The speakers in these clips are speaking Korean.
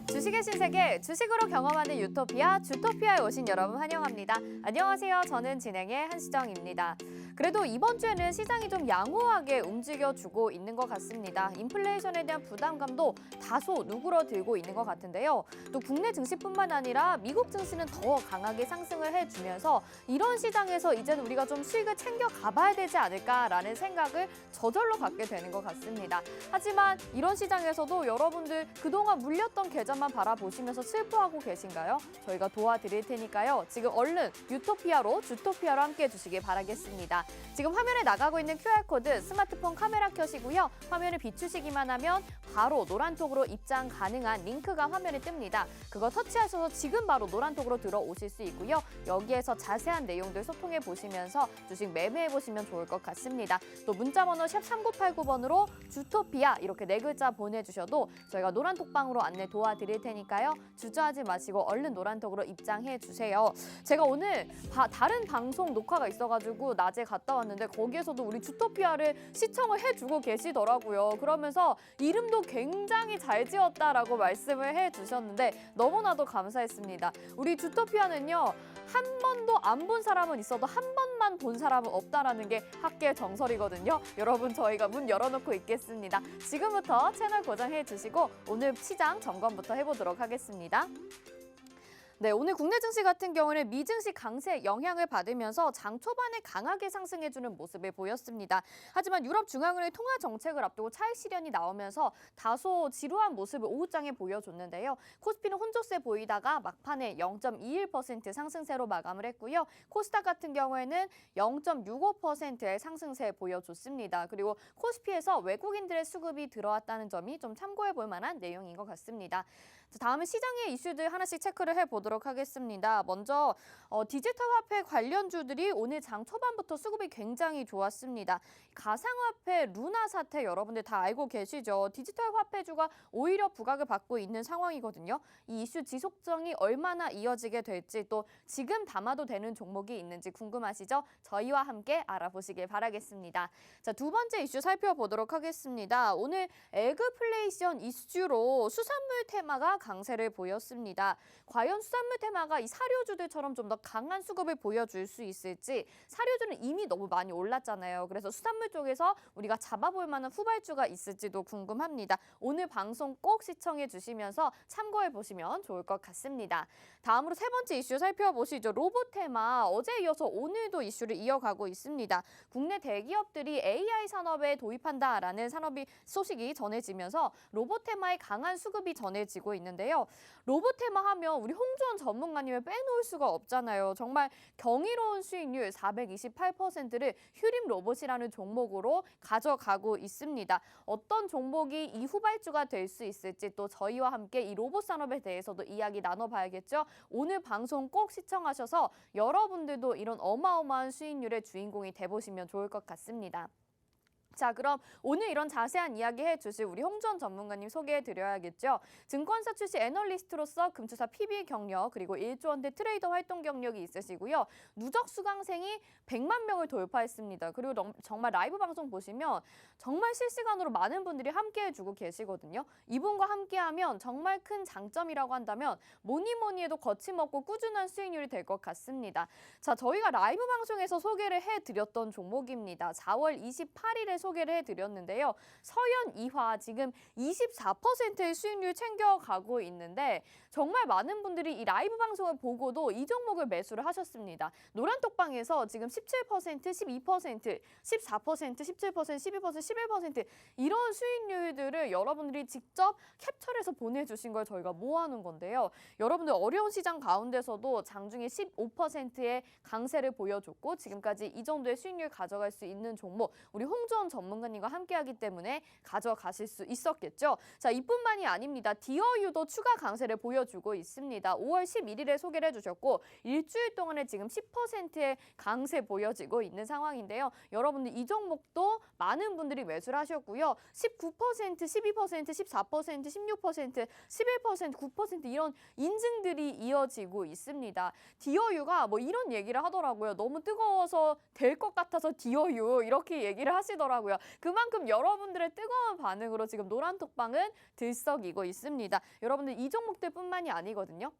주식의 신세계, 주식으로 경험하는 유토피아, 주토피아에 오신 여러분 환영합니다. 안녕하세요. 저는 진행의 한수정입니다. 그래도 이번 주에는 시장이 좀 양호하게 움직여주고 있는 것 같습니다. 인플레이션에 대한 부담감도 다소 누그러들고 있는 것 같은데요. 또 국내 증시뿐만 아니라 미국 증시는 더 강하게 상승을 해주면서 이런 시장에서 이제는 우리가 좀 수익을 챙겨가봐야 되지 않을까라는 생각을 저절로 갖게 되는 것 같습니다. 하지만 이런 시장에서도 여러분들 그동안 물렸던 계좌만 바라보시면서 슬퍼하고 계신가요? 저희가 도와드릴 테니까요. 지금 얼른 유토피아로, 주토피아로 함께 해주시길 바라겠습니다. 지금 화면에 나가고 있는 QR코드 스마트폰 카메라 켜시고요. 화면을 비추시기만 하면 바로 노란톡으로 입장 가능한 링크가 화면에 뜹니다. 그거 터치하셔서 지금 바로 노란톡으로 들어오실 수 있고요. 여기에서 자세한 내용들 소통해 보시면서 주식 매매해 보시면 좋을 것 같습니다. 또 문자번호 샵 3989번으로 주토피아 이렇게 4글자 보내주셔도 저희가 노란톡방으로 안내 도와드릴 테니까요. 주저하지 마시고 얼른 노란톡으로 입장해 주세요. 제가 오늘 다른 방송 녹화가 있어가지고 낮에 갔다 왔는데 거기에서도 우리 주토피아를 시청을 해주고 계시더라고요. 그러면서 이름도 굉장히 잘 지었다라고 말씀을 해주셨는데 너무나도 감사했습니다. 우리 주토피아는요. 한 번도 안 본 사람은 있어도 한 번만 본 사람은 없다라는 게 학계 정설이거든요. 여러분 저희가 문 열어놓고 있겠습니다. 지금부터 채널 고정해 주시고 오늘 시장 점검부터 해보도록 하겠습니다. 네, 오늘 국내 증시 같은 경우는 미증시 강세 영향을 받으면서 장 초반에 강하게 상승해주는 모습을 보였습니다. 하지만 유럽중앙은행 통화 정책을 앞두고 차익 실현이 나오면서 다소 지루한 모습을 오후장에 보여줬는데요. 코스피는 혼조세 보이다가 막판에 0.21% 상승세로 마감을 했고요. 코스닥 같은 경우에는 0.65%의 상승세 보여줬습니다. 그리고 코스피에서 외국인들의 수급이 들어왔다는 점이 좀 참고해 볼 만한 내용인 것 같습니다. 다음은 시장의 이슈들 하나씩 체크를 해보도록 하겠습니다. 먼저 디지털 화폐 관련주들이 오늘 장 초반부터 수급이 굉장히 좋았습니다. 가상화폐 루나 사태 여러분들 다 알고 계시죠? 디지털 화폐주가 오히려 부각을 받고 있는 상황이거든요. 이 이슈 지속성이 얼마나 이어지게 될지 또 지금 담아도 되는 종목이 있는지 궁금하시죠? 저희와 함께 알아보시길 바라겠습니다. 자, 두 번째 이슈 살펴보도록 하겠습니다. 오늘 에그플레이션 이슈로 수산물 테마가 강세를 보였습니다. 과연 수산물 테마가 이 사료주들처럼 좀 더 강한 수급을 보여줄 수 있을지 사료주는 이미 너무 많이 올랐잖아요. 그래서 수산물 쪽에서 우리가 잡아볼 만한 후발주가 있을지도 궁금합니다. 오늘 방송 꼭 시청해 주시면서 참고해 보시면 좋을 것 같습니다. 다음으로 세 번째 이슈 살펴보시죠. 로봇 테마 어제 이어서 오늘도 이슈를 이어가고 있습니다. 국내 대기업들이 AI 산업에 도입한다라는 소식이 전해지면서 로봇 테마의 강한 수급이 전해지고 있는데요. 로봇 테마 하면 우리 홍주원 전문가님을 빼놓을 수가 없잖아요. 정말 경이로운 수익률 428%를 휴림 로봇이라는 종목으로 가져가고 있습니다. 어떤 종목이 이 후발주가 될 수 있을지 또 저희와 함께 이 로봇 산업에 대해서도 이야기 나눠봐야겠죠. 오늘 방송 꼭 시청하셔서 여러분들도 이런 어마어마한 수익률의 주인공이 돼보시면 좋을 것 같습니다. 자, 그럼 오늘 이런 자세한 이야기 해주실 우리 홍주원 전문가님 소개해드려야겠죠. 증권사 출신 애널리스트로서 금투사 PB 경력 그리고 1조 원대 트레이더 활동 경력이 있으시고요. 누적 수강생이 100만 명을 돌파했습니다. 그리고 정말 라이브 방송 보시면 정말 실시간으로 많은 분들이 함께해주고 계시거든요. 이분과 함께하면 정말 큰 장점이라고 한다면 뭐니 해도 거침없고 꾸준한 수익률이 될 것 같습니다. 자, 저희가 라이브 방송에서 소개를 해드렸던 종목입니다. 4월 28일에 소개를 해드렸는데요. 서현 이화 지금 24%의 수익률 챙겨가고 있는데 정말 많은 분들이 이 라이브 방송을 보고도 이 종목을 매수를 하셨습니다. 노란톡방에서 지금 17%, 12%, 14%, 17%, 12%, 11% 이런 수익률들을 여러분들이 직접 캡처해서 보내주신 걸 저희가 모아놓은 건데요. 여러분들 어려운 시장 가운데서도 장중에 15%의 강세를 보여줬고 지금까지 이 정도의 수익률 가져갈 수 있는 종목 우리 홍주원 전문가님과 함께하기 때문에 가져가실 수 있었겠죠. 자, 이뿐만이 아닙니다. 디어유도 추가 강세를 보여주고 있습니다. 5월 11일에 소개를 해주셨고 일주일 동안에 지금 10%의 강세 보여지고 있는 상황인데요. 여러분들 이 종목도 많은 분들이 매수를 하셨고요. 19%, 12%, 14%, 16%, 11%, 9% 이런 인증들이 이어지고 있습니다. 디어유가 뭐 이런 얘기를 하더라고요. 너무 뜨거워서 될 것 같아서 디어유 이렇게 얘기를 하시더라고요. 하더라고요. 그만큼 여러분들의 뜨거운 반응으로 지금 노란톡방은 들썩이고 있습니다. 여러분들 이 종목들뿐만이 아니거든요.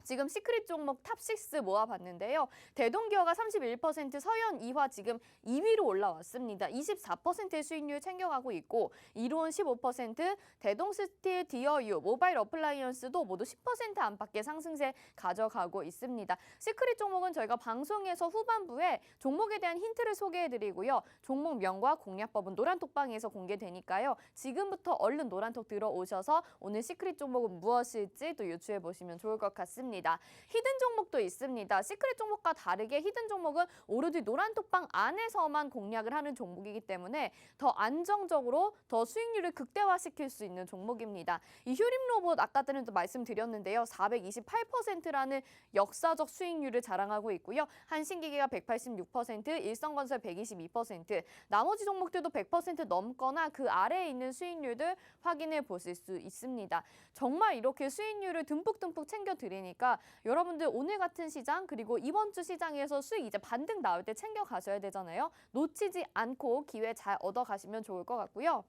지금 시크릿 종목 탑6 모아봤는데요. 대동기어가 31%, 서현 이화 지금 2위로 올라왔습니다. 24%의 수익률 챙겨가고 있고 이로운 15%, 대동스틸, 디어유, 모바일 어플라이언스도 모두 10% 안팎의 상승세 가져가고 있습니다. 시크릿 종목은 저희가 방송에서 후반부에 종목에 대한 힌트를 소개해드리고요. 종목명과 공략법은 노란톡방에서 공개되니까요. 지금부터 얼른 노란톡 들어오셔서 오늘 시크릿 종목은 무엇일지 또 유추해보시면 좋을 것 같습니다. 히든 종목도 있습니다. 시크릿 종목과 다르게 히든 종목은 오로지 노란톡방 안에서만 공략을 하는 종목이기 때문에 더 안정적으로 더 수익률을 극대화시킬 수 있는 종목입니다. 이 휴림 로봇 아까 전에도 말씀드렸는데요. 428%라는 역사적 수익률을 자랑하고 있고요. 한신기계가 186%, 일성건설 122%, 나머지 종목들도 100% 넘거나 그 아래에 있는 수익률들 확인해 보실 수 있습니다. 정말 이렇게 수익률을 듬뿍듬뿍 챙겨드리니까 여러분들 오늘 같은 시장 그리고 이번 주 시장에서 수익 이제 반등 나올 때 챙겨 가셔야 되잖아요. 놓치지 않고 기회 잘 얻어 가시면 좋을 것 같고요.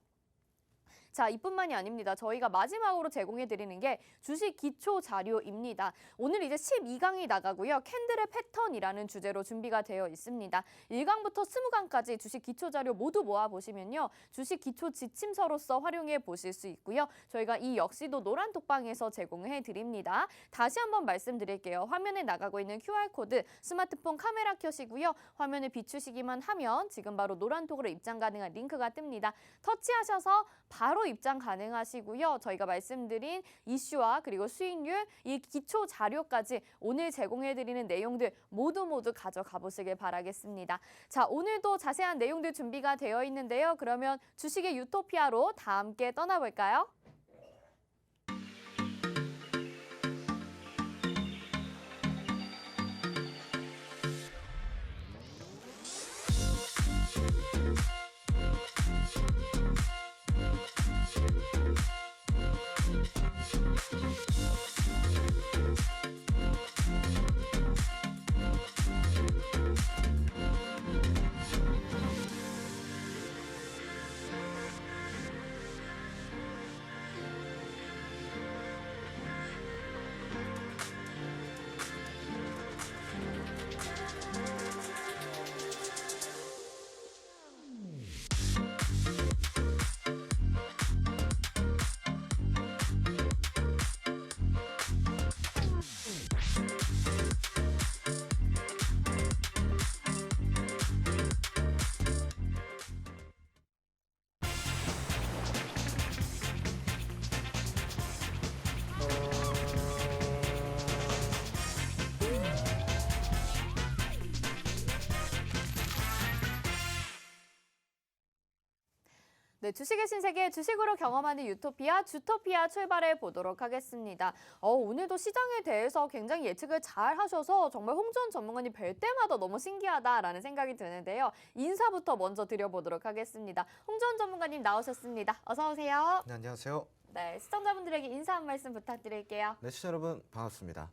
자, 이뿐만이 아닙니다. 저희가 마지막으로 제공해드리는 게 주식 기초 자료입니다. 오늘 이제 12강이 나가고요. 캔들의 패턴이라는 주제로 준비가 되어 있습니다. 1강부터 20강까지 주식 기초 자료 모두 모아보시면요. 주식 기초 지침서로서 활용해 보실 수 있고요. 저희가 이 역시도 노란톡방에서 제공해드립니다. 다시 한번 말씀드릴게요. 화면에 나가고 있는 QR코드 스마트폰 카메라 켜시고요. 화면을 비추시기만 하면 지금 바로 노란톡으로 입장 가능한 링크가 뜹니다. 터치하셔서 바로 입장 가능하시고요. 저희가 말씀드린 이슈와 그리고 수익률, 이 기초 자료까지 오늘 제공해드리는 내용들 모두 가져가 보시길 바라겠습니다. 자, 오늘도 자세한 내용들 준비가 되어 있는데요. 그러면 주식의 유토피아로 다 함께 떠나볼까요? 네, 주식의 신세계 주식으로 경험하는 유토피아 주토피아 출발해 보도록 하겠습니다. 오늘도 시장에 대해서 굉장히 예측을 잘 하셔서 정말 홍준 전문가님 뵐 때마다 너무 신기하다라는 생각이 드는데요. 인사부터 먼저 드려보도록 하겠습니다. 홍준 전문가님 나오셨습니다. 어서 오세요. 네, 안녕하세요. 네, 시청자분들에게 인사 한 말씀 부탁드릴게요. 네, 시청자 여러분 반갑습니다.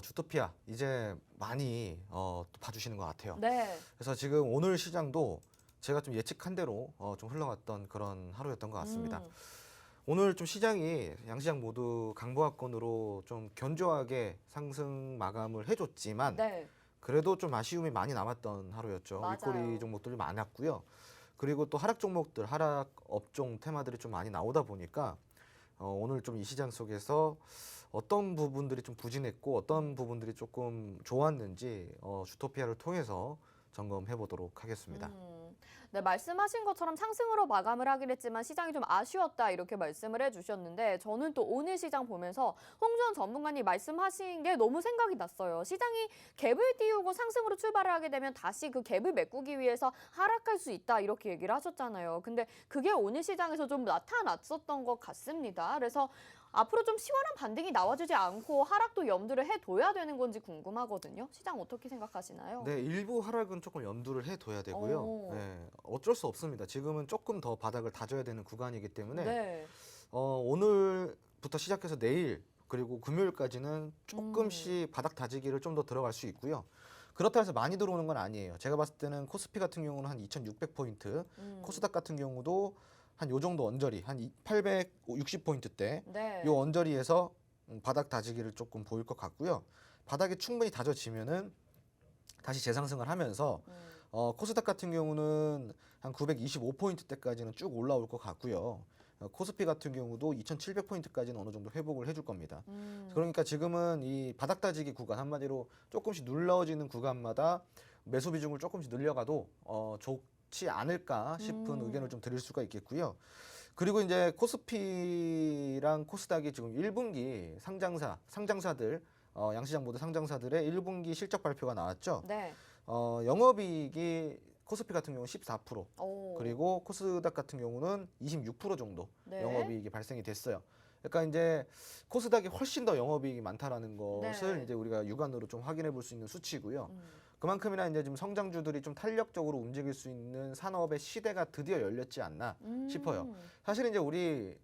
주토피아 이제 많이 또 봐주시는 것 같아요. 네. 그래서 지금 오늘 시장도 제가 좀 예측한 대로 좀 흘러갔던 그런 하루였던 것 같습니다. 오늘 좀 시장이 양시장 모두 강보합권으로 좀 견조하게 상승 마감을 해줬지만 네. 그래도 좀 아쉬움이 많이 남았던 하루였죠. 맞아요. 윗꼬리 종목들이 많았고요. 그리고 또 하락 종목들, 하락 업종 테마들이 좀 많이 나오다 보니까 오늘 좀 이 시장 속에서 어떤 부분들이 좀 부진했고 어떤 부분들이 조금 좋았는지 주토피아를 통해서 점검해 보도록 하겠습니다. 네, 말씀하신 것처럼 상승으로 마감을 하긴 했지만 시장이 좀 아쉬웠다 이렇게 말씀을 해주셨는데 저는 또 오늘 시장 보면서 홍준 전문가님 말씀하신 게 너무 생각이 났어요. 시장이 갭을 띄우고 상승으로 출발을 하게 되면 다시 그 갭을 메꾸기 위해서 하락할 수 있다 이렇게 얘기를 하셨잖아요. 근데 그게 오늘 시장에서 좀 나타났었던 것 같습니다. 그래서 앞으로 좀 시원한 반등이 나와주지 않고 하락도 염두를 해둬야 되는 건지 궁금하거든요. 시장 어떻게 생각하시나요? 네, 일부 하락은 조금 염두를 해둬야 되고요. 오. 네, 어쩔 수 없습니다. 지금은 조금 더 바닥을 다져야 되는 구간이기 때문에 네. 오늘부터 시작해서 내일 그리고 금요일까지는 조금씩 바닥 다지기를 좀 더 들어갈 수 있고요. 그렇다고 해서 많이 들어오는 건 아니에요. 제가 봤을 때는 코스피 같은 경우는 한 2,600포인트, 코스닥 같은 경우도 한 요 정도 언저리, 한 860포인트대 네. 요 언저리에서 바닥 다지기를 조금 보일 것 같고요. 바닥이 충분히 다져지면은 다시 재상승을 하면서 코스닥 같은 경우는 한 925포인트대까지는 쭉 올라올 것 같고요. 코스피 같은 경우도 2,700포인트까지는 어느 정도 회복을 해줄 겁니다. 그러니까 지금은 이 바닥 다지기 구간 한마디로 조금씩 눌러지는 구간마다 매수 비중을 조금씩 늘려가도 좋지 않을까 싶은 의견을 좀 드릴 수가 있겠고요. 그리고 이제 코스피랑 코스닥이 지금 1분기 상장사들 양시장 모두 상장사들의 1분기 실적 발표가 나왔죠. 네. 영업이익이 코스피 같은 경우는 14%, 오. 그리고 코스닥 같은 경우는 26% 정도 네. 영업이익이 발생이 됐어요. 그러니까 이제 코스닥이 훨씬 더 영업이익이 많다라는 것을 네. 이제 우리가 육안으로 좀 확인해 볼 수 있는 수치고요. 그만큼이나 이제 지금 성장주들이 좀 탄력적으로 움직일 수 있는 산업의 시대가 드디어 열렸지 않나 싶어요. 사실 이제 우리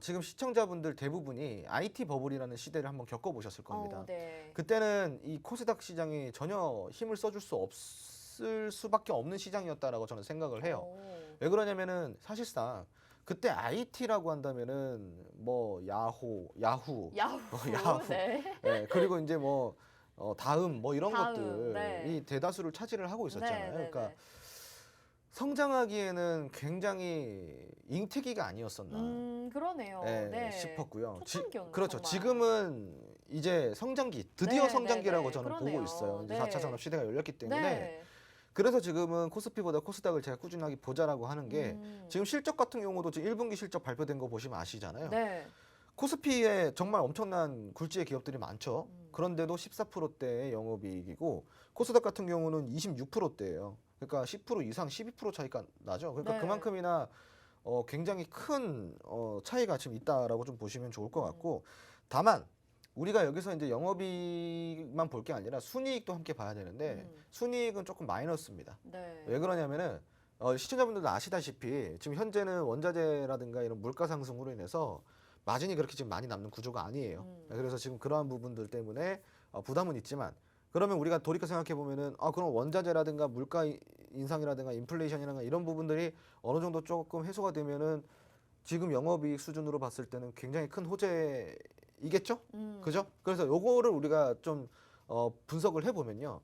지금 시청자분들 대부분이 IT 버블이라는 시대를 한번 겪어보셨을 겁니다. 네. 그때는 이 코스닥 시장이 전혀 힘을 써줄 수 없을 수밖에 없는 시장이었다라고 저는 생각을 해요. 왜 그러냐면은 사실상 그때 IT라고 한다면은 뭐 야후, 야후. 네. 네, 그리고 이제 뭐 다음 뭐 이런 다음, 것들이 네. 대다수를 차지를 하고 있었잖아요. 네, 네, 그러니까 네. 성장하기에는 굉장히 잉태기가 아니었었나. 그러네요. 네, 네. 싶었고요. 초창기였네, 그렇죠. 정말. 지금은 이제 성장기, 드디어 네, 성장기라고 네, 네. 저는 그러네요. 보고 있어요. 이제 네. 4차 산업 시대가 열렸기 때문에. 네. 그래서 지금은 코스피보다 코스닥을 제가 꾸준하게 보자라고 하는 게 지금 실적 같은 경우도 지금 1분기 실적 발표된 거 보시면 아시잖아요. 네. 코스피에 정말 엄청난 굴지의 기업들이 많죠. 그런데도 14%대의 영업이익이고 코스닥 같은 경우는 26%대예요. 그러니까 10% 이상 12% 차이가 나죠. 그러니까 네. 그만큼이나 굉장히 큰 차이가 지금 있다라고 좀 보시면 좋을 것 같고, 다만 우리가 여기서 이제 영업이익만 볼 게 아니라 순이익도 함께 봐야 되는데 순이익은 조금 마이너스입니다. 네. 왜 그러냐면은 시청자분들도 아시다시피 지금 현재는 원자재라든가 이런 물가 상승으로 인해서 마진이 그렇게 지금 많이 남는 구조가 아니에요. 그래서 지금 그러한 부분들 때문에 부담은 있지만, 그러면 우리가 돌이켜 생각해 보면은 그럼 원자재라든가 물가 인상이라든가 인플레이션이라든가 이런 부분들이 어느 정도 조금 해소가 되면은 지금 영업이익 수준으로 봤을 때는 굉장히 큰 호재이겠죠? 그죠? 그래서 요거를 우리가 좀 분석을 해보면요.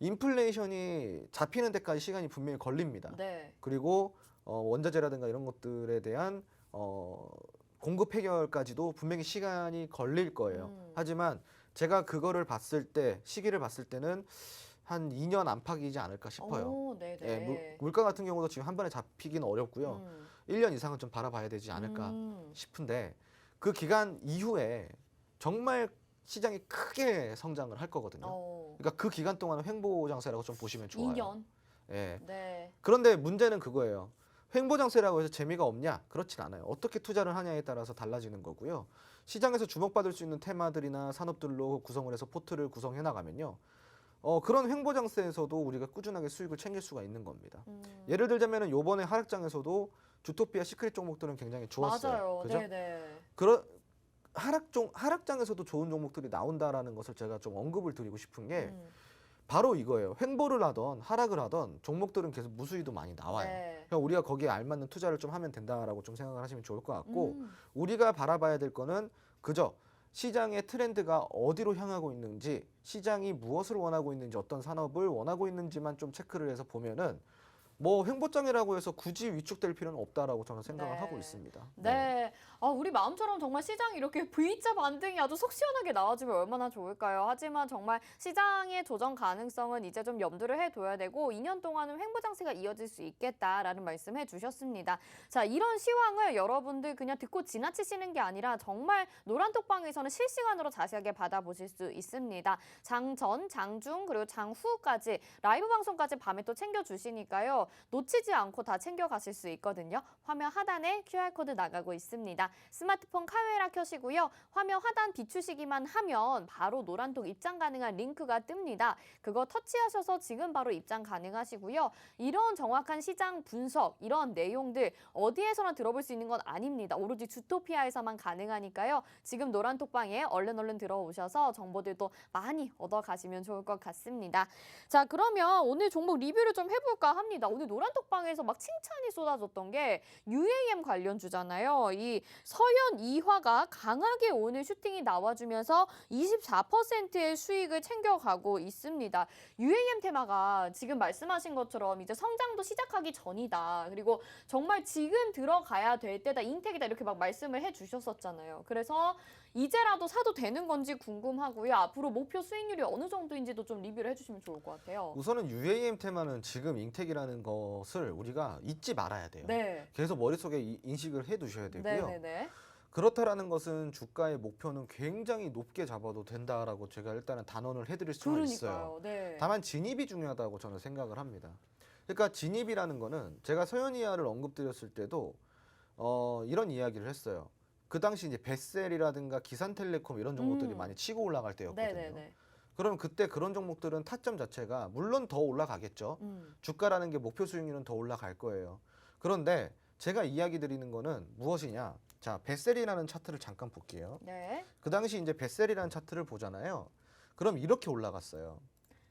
인플레이션이 잡히는 데까지 시간이 분명히 걸립니다. 네. 그리고 원자재라든가 이런 것들에 대한 공급 해결까지도 분명히 시간이 걸릴 거예요. 하지만 제가 그거를 봤을 때, 시기를 봤을 때는 한 2년 안팎이지 않을까 싶어요. 오, 네네. 예, 물가 같은 경우도 지금 한 번에 잡히기는 어렵고요. 1년 이상은 좀 바라봐야 되지 않을까 싶은데, 그 기간 이후에 정말 시장이 크게 성장을 할 거거든요. 그러니까 그 기간 동안은 횡보장세라고 좀 보시면 좋아요. 2년. 예. 네. 그런데 문제는 그거예요. 횡보장세라고 해서 재미가 없냐? 그렇진 않아요. 어떻게 투자를 하냐에 따라서 달라지는 거고요. 시장에서 주목받을 수 있는 테마들이나 산업들로 구성을 해서 포트를 구성해 나가면요. 그런 횡보장세에서도 우리가 꾸준하게 수익을 챙길 수가 있는 겁니다. 예를 들자면은 요번에 하락장에서도 주토피아 시크릿 종목들은 굉장히 좋았어요. 맞아요. 그죠? 네네. 하락장에서도 좋은 종목들이 나온다라는 것을 제가 좀 언급을 드리고 싶은 게 바로 이거예요. 횡보를 하던 하락을 하던 종목들은 계속 무수히도 많이 나와요. 네. 그러니까 우리가 거기에 알맞는 투자를 좀 하면 된다라고 좀 생각을 하시면 좋을 것 같고, 우리가 바라봐야 될 거는 그저 시장의 트렌드가 어디로 향하고 있는지, 시장이 무엇을 원하고 있는지, 어떤 산업을 원하고 있는지만 좀 체크를 해서 보면은 뭐 횡보장이라고 해서 굳이 위축될 필요는 없다라고 저는 생각을 네. 하고 있습니다. 네. 우리 마음처럼 정말 시장이 이렇게 V자 반등이 아주 속 시원하게 나와주면 얼마나 좋을까요? 하지만 정말 시장의 조정 가능성은 이제 좀 염두를 해둬야 되고 2년 동안은 횡보장세가 이어질 수 있겠다라는 말씀 해주셨습니다. 자, 이런 시황을 여러분들 그냥 듣고 지나치시는 게 아니라 정말 노란톡방에서는 실시간으로 자세하게 받아보실 수 있습니다. 장전, 장중, 그리고 장후까지 라이브 방송까지 밤에 또 챙겨주시니까요. 놓치지 않고 다 챙겨가실 수 있거든요. 화면 하단에 QR코드 나가고 있습니다. 스마트폰 카메라 켜시고요. 화면 하단 비추시기만 하면 바로 노란톡 입장 가능한 링크가 뜹니다. 그거 터치하셔서 지금 바로 입장 가능하시고요. 이런 정확한 시장 분석, 이런 내용들 어디에서나 들어볼 수 있는 건 아닙니다. 오로지 주토피아에서만 가능하니까요. 지금 노란톡방에 얼른 들어오셔서 정보들도 많이 얻어가시면 좋을 것 같습니다. 자, 그러면 오늘 종목 리뷰를 좀 해볼까 합니다. 오늘 노란톡방에서 막 칭찬이 쏟아졌던 게 UAM 관련주잖아요. 이 서현 이화가 강하게 오늘 슈팅이 나와주면서 24%의 수익을 챙겨가고 있습니다. UAM 테마가 지금 말씀하신 것처럼 이제 성장도 시작하기 전이다. 그리고 정말 지금 들어가야 될 때다, 인텍이다 이렇게 막 말씀을 해주셨었잖아요. 그래서 이제라도 사도 되는 건지 궁금하고요. 앞으로 목표 수익률이 어느 정도인지도 좀 리뷰를 해주시면 좋을 것 같아요. 우선은 UAM 테마는 지금 잉텍이라는 것을 우리가 잊지 말아야 돼요. 네. 계속 머릿속에 인식을 해 두셔야 되고요. 네네네. 그렇다라는 것은 주가의 목표는 굉장히 높게 잡아도 된다라고 제가 일단은 단언을 해드릴 수가 있어요. 그러니까요. 네. 다만 진입이 중요하다고 저는 생각을 합니다. 그러니까 진입이라는 거는 제가 서현이아를 언급드렸을 때도 이런 이야기를 했어요. 그 당시 이제 베셀이라든가 기산텔레콤 이런 종목들이 많이 치고 올라갈 때였거든요. 네네네. 그럼 그때 그런 종목들은 타점 자체가 물론 더 올라가겠죠. 주가라는 게 목표 수익률은 더 올라갈 거예요. 그런데 제가 이야기 드리는 거는 무엇이냐? 자, 베셀이라는 차트를 잠깐 볼게요. 네. 그 당시 이제 베셀이라는 차트를 보잖아요. 그럼 이렇게 올라갔어요.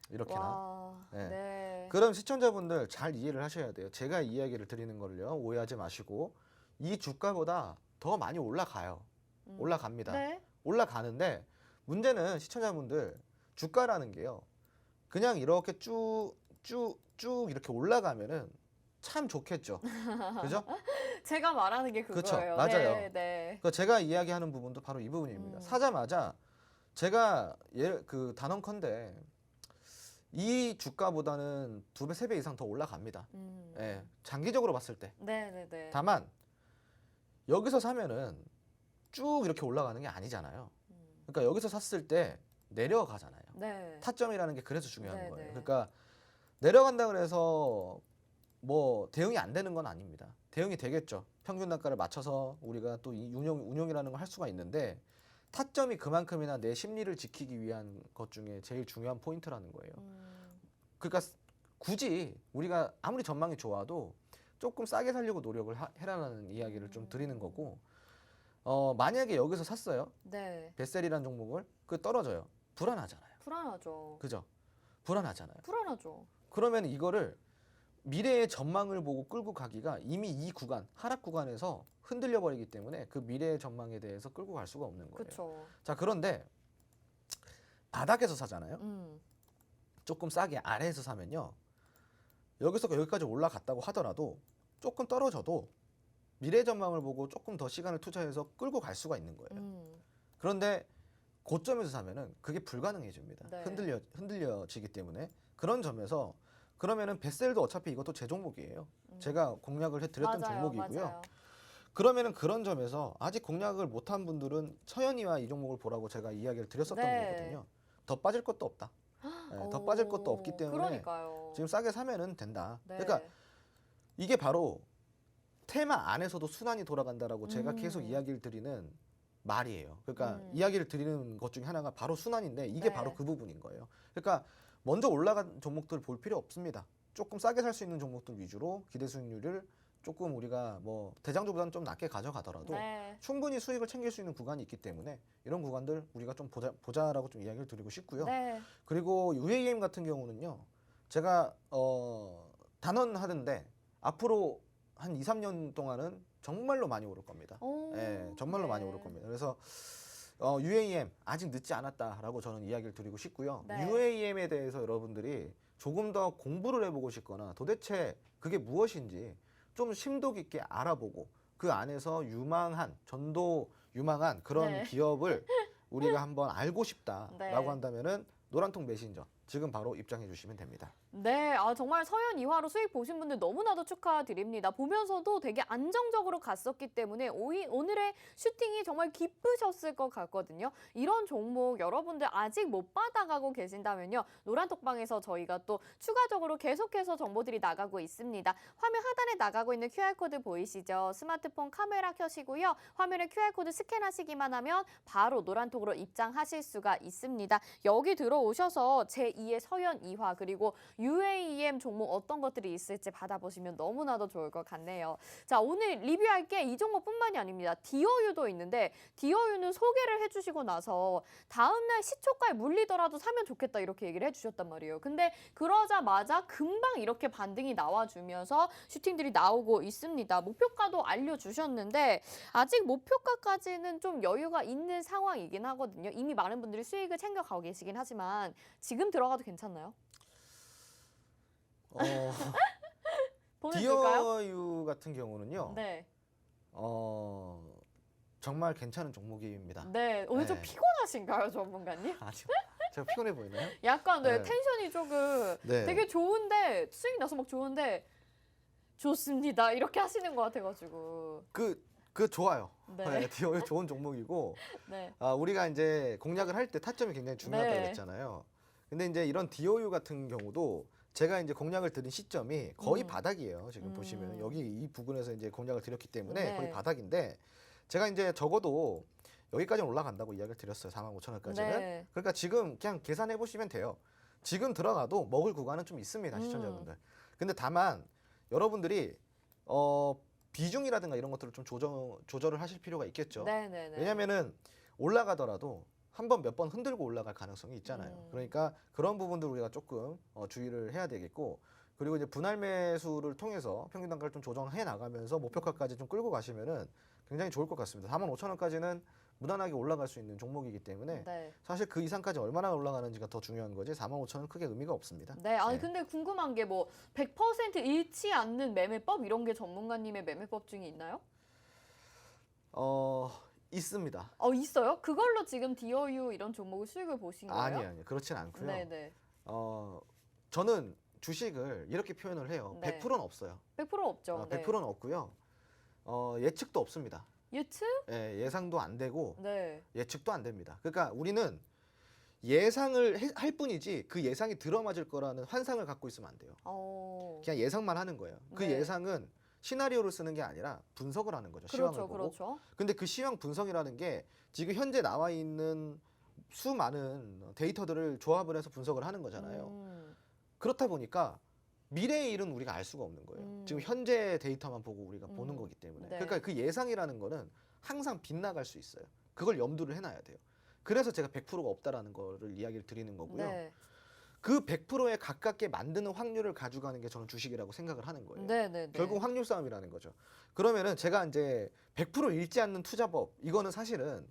이렇게나. 와. 네. 네. 그럼 시청자분들 잘 이해를 하셔야 돼요. 제가 이야기를 드리는 걸요. 오해하지 마시고 이 주가보다 더 많이 올라가요. 올라갑니다. 네. 올라가는데 문제는 시청자분들 주가라는 게요. 그냥 이렇게 쭉 이렇게 올라가면은 참 좋겠죠. 그죠? 제가 말하는 게 그쵸, 그거예요. 맞아요. 네, 네. 그 제가 이야기하는 부분도 바로 이 부분입니다. 사자마자 제가 단언컨대 이 주가보다는 2배, 3배 이상 더 올라갑니다. 예, 장기적으로 봤을 때. 네, 네, 네. 다만 여기서 사면은 쭉 이렇게 올라가는 게 아니잖아요. 그러니까 여기서 샀을 때 내려가잖아요. 네. 타점이라는 게 그래서 중요한 네, 거예요. 네. 그러니까 내려간다 그래서 뭐 대응이 안 되는 건 아닙니다. 대응이 되겠죠. 평균 단가를 맞춰서 우리가 또 이 운용이라는 걸 할 수가 있는데 타점이 그만큼이나 내 심리를 지키기 위한 것 중에 제일 중요한 포인트라는 거예요. 그러니까 굳이 우리가 아무리 전망이 좋아도 조금 싸게 살려고 노력을 해라는 이야기를 좀 드리는 거고, 만약에 여기서 샀어요. 네. 베셀이라는 종목을 그 떨어져요. 불안하잖아요. 불안하죠. 그죠? 불안하잖아요. 불안하죠. 그러면 이거를 미래의 전망을 보고 끌고 가기가 이미 이 구간, 하락 구간에서 흔들려 버리기 때문에 그 미래의 전망에 대해서 끌고 갈 수가 없는 거예요. 그렇죠. 자, 그런데 바닥에서 사잖아요. 조금 싸게 아래에서 사면요. 여기서 여기까지 올라갔다고 하더라도 조금 떨어져도 미래 전망을 보고 조금 더 시간을 투자해서 끌고 갈 수가 있는 거예요. 그런데 고점에서 사면은 그게 불가능해집니다. 네. 흔들려지기 때문에 그런 점에서 그러면은 베셀도 어차피 이것도 제 종목이에요. 제가 공략을 해드렸던 맞아요, 종목이고요. 맞아요. 그러면은 그런 점에서 아직 공략을 못한 분들은 서현이와 이 종목을 보라고 제가 이야기를 드렸었던 네. 거거든요. 더 빠질 것도 없다. 네, 더 빠질 것도 없기 때문에 그러니까요. 지금 싸게 사면은 된다. 네. 그러니까 이게 바로 테마 안에서도 순환이 돌아간다라고 제가 계속 이야기를 드리는 말이에요. 그러니까 이야기를 드리는 것 중에 하나가 바로 순환인데 이게 네. 바로 그 부분인 거예요. 그러니까 먼저 올라간 종목들 볼 필요 없습니다. 조금 싸게 살 수 있는 종목들 위주로 기대 수익률을 조금 우리가 뭐 대장주보다는 좀 낮게 가져가더라도 네. 충분히 수익을 챙길 수 있는 구간이 있기 때문에 이런 구간들 우리가 좀 보자라고 좀 이야기를 드리고 싶고요. 네. 그리고 UAM 같은 경우는요. 제가 단언하는데 앞으로 한 2, 3년 동안은 정말로 많이 오를 겁니다. 예, 정말로 네. 많이 오를 겁니다. 그래서 UAM 아직 늦지 않았다라고 저는 이야기를 드리고 싶고요. 네. UAM에 대해서 여러분들이 조금 더 공부를 해보고 싶거나 도대체 그게 무엇인지 좀 심도 깊게 알아보고 그 안에서 전도 유망한 그런 네. 기업을 우리가 한번 알고 싶다라고 네. 한다면은 노란통 메신저 지금 바로 입장해 주시면 됩니다. 네, 정말 서현 이화로 수익 보신 분들 너무나도 축하드립니다. 보면서도 되게 안정적으로 갔었기 때문에 오늘의 슈팅이 정말 기쁘셨을 것 같거든요. 이런 종목 여러분들 아직 못 받아가고 계신다면요. 노란톡방에서 저희가 또 추가적으로 계속해서 정보들이 나가고 있습니다. 화면 하단에 나가고 있는 QR코드 보이시죠? 스마트폰 카메라 켜시고요. 화면에 QR코드 스캔하시기만 하면 바로 노란톡으로 입장하실 수가 있습니다. 여기 들어오셔서 제2의 서현 이화 그리고 UAEM 종목 어떤 것들이 있을지 받아보시면 너무나도 좋을 것 같네요. 자, 오늘 리뷰할 게 이 종목뿐만이 아닙니다. 디어유도 있는데 디어유는 소개를 해주시고 나서 다음날 시초가에 물리더라도 사면 좋겠다 이렇게 얘기를 해주셨단 말이에요. 근데 그러자마자 금방 이렇게 반등이 나와주면서 슈팅들이 나오고 있습니다. 목표가도 알려주셨는데 아직 목표가까지는 좀 여유가 있는 상황이긴 하거든요. 이미 많은 분들이 수익을 챙겨가고 계시긴 하지만 지금 들어가도 괜찮나요? 보내줄까요? 디어유 같은 경우는요. 네. 정말 괜찮은 종목입니다. 네. 오늘 좀 네. 피곤하신가요, 전문가님? 아니, 제가 피곤해 보이나요? 약간 네, 네. 텐션이 조금 네. 되게 좋은데 수익 나서 막 좋은데 좋습니다. 이렇게 하시는 것 같아가지고. 그 좋아요. 네. 네, 디어유 좋은 종목이고 네. 우리가 이제 공략을 할 때 타점이 굉장히 중요하다고 네. 그랬잖아요. 근데 이제 이런 디어유 같은 경우도 제가 이제 공략을 드린 시점이 거의 바닥이에요. 지금 보시면 여기 이 부분에서 이제 공략을 드렸기 때문에 네. 거의 바닥인데 제가 이제 적어도 여기까지 올라간다고 이야기를 드렸어요. 45,000원까지는. 네. 그러니까 지금 그냥 계산해 보시면 돼요. 지금 들어가도 먹을 구간은 좀 있습니다, 시청자분들. 근데 다만 여러분들이 비중이라든가 이런 것들을 좀 조절을 하실 필요가 있겠죠. 네네네. 왜냐면은 올라가더라도 한 번 몇 번 흔들고 올라갈 가능성이 있잖아요. 그러니까 그런 부분들 우리가 조금 주의를 해야 되겠고, 그리고 이제 분할 매수를 통해서 평균 단가를 좀 조정해 나가면서 목표가까지 좀 끌고 가시면은 굉장히 좋을 것 같습니다. 45,000원까지는 무난하게 올라갈 수 있는 종목이기 때문에 네. 사실 그 이상까지 얼마나 올라가는지가 더 중요한 거지 45,000원 크게 의미가 없습니다. 네, 아니 네. 근데 궁금한 게 뭐 100% 잃지 않는 매매법 이런 게 전문가님의 매매법 중에 있나요? 있습니다. 있어요? 그걸로 지금 디어유 이런 종목을 수익을 보신 거예요? 아니요. 그렇진 않고요. 네네. 저는 주식을 이렇게 표현을 해요. 네. 100%는 없어요. 100% 없죠. 네. 100%는 없고요. 예측도 없습니다. 예측? 예상도 안 되고 네. 예측도 안 됩니다. 그러니까 우리는 예상을 할 뿐이지 그 예상이 들어맞을 거라는 환상을 갖고 있으면 안 돼요. 그냥 예상만 하는 거예요. 그 네. 예상은 시나리오를 쓰는 게 아니라 분석을 하는 거죠. 그렇죠, 시황을 보고. 그렇죠. 근데 그 시황 분석이라는 게 지금 현재 나와 있는 수많은 데이터들을 조합을 해서 분석을 하는 거잖아요. 그렇다 보니까 미래의 일은 우리가 알 수가 없는 거예요. 지금 현재 데이터만 보고 우리가 보는 거기 때문에. 네. 그러니까 그 예상이라는 거는 항상 빗나갈 수 있어요. 그걸 염두를 해놔야 돼요. 그래서 제가 100%가 없다라는 거를 이야기를 드리는 거고요. 네. 그 100%에 가깝게 만드는 확률을 가져가는 게 저는 주식이라고 생각을 하는 거예요. 네. 결국 확률 싸움이라는 거죠. 그러면은 제가 이제 100% 잃지 않는 투자법, 이거는 사실은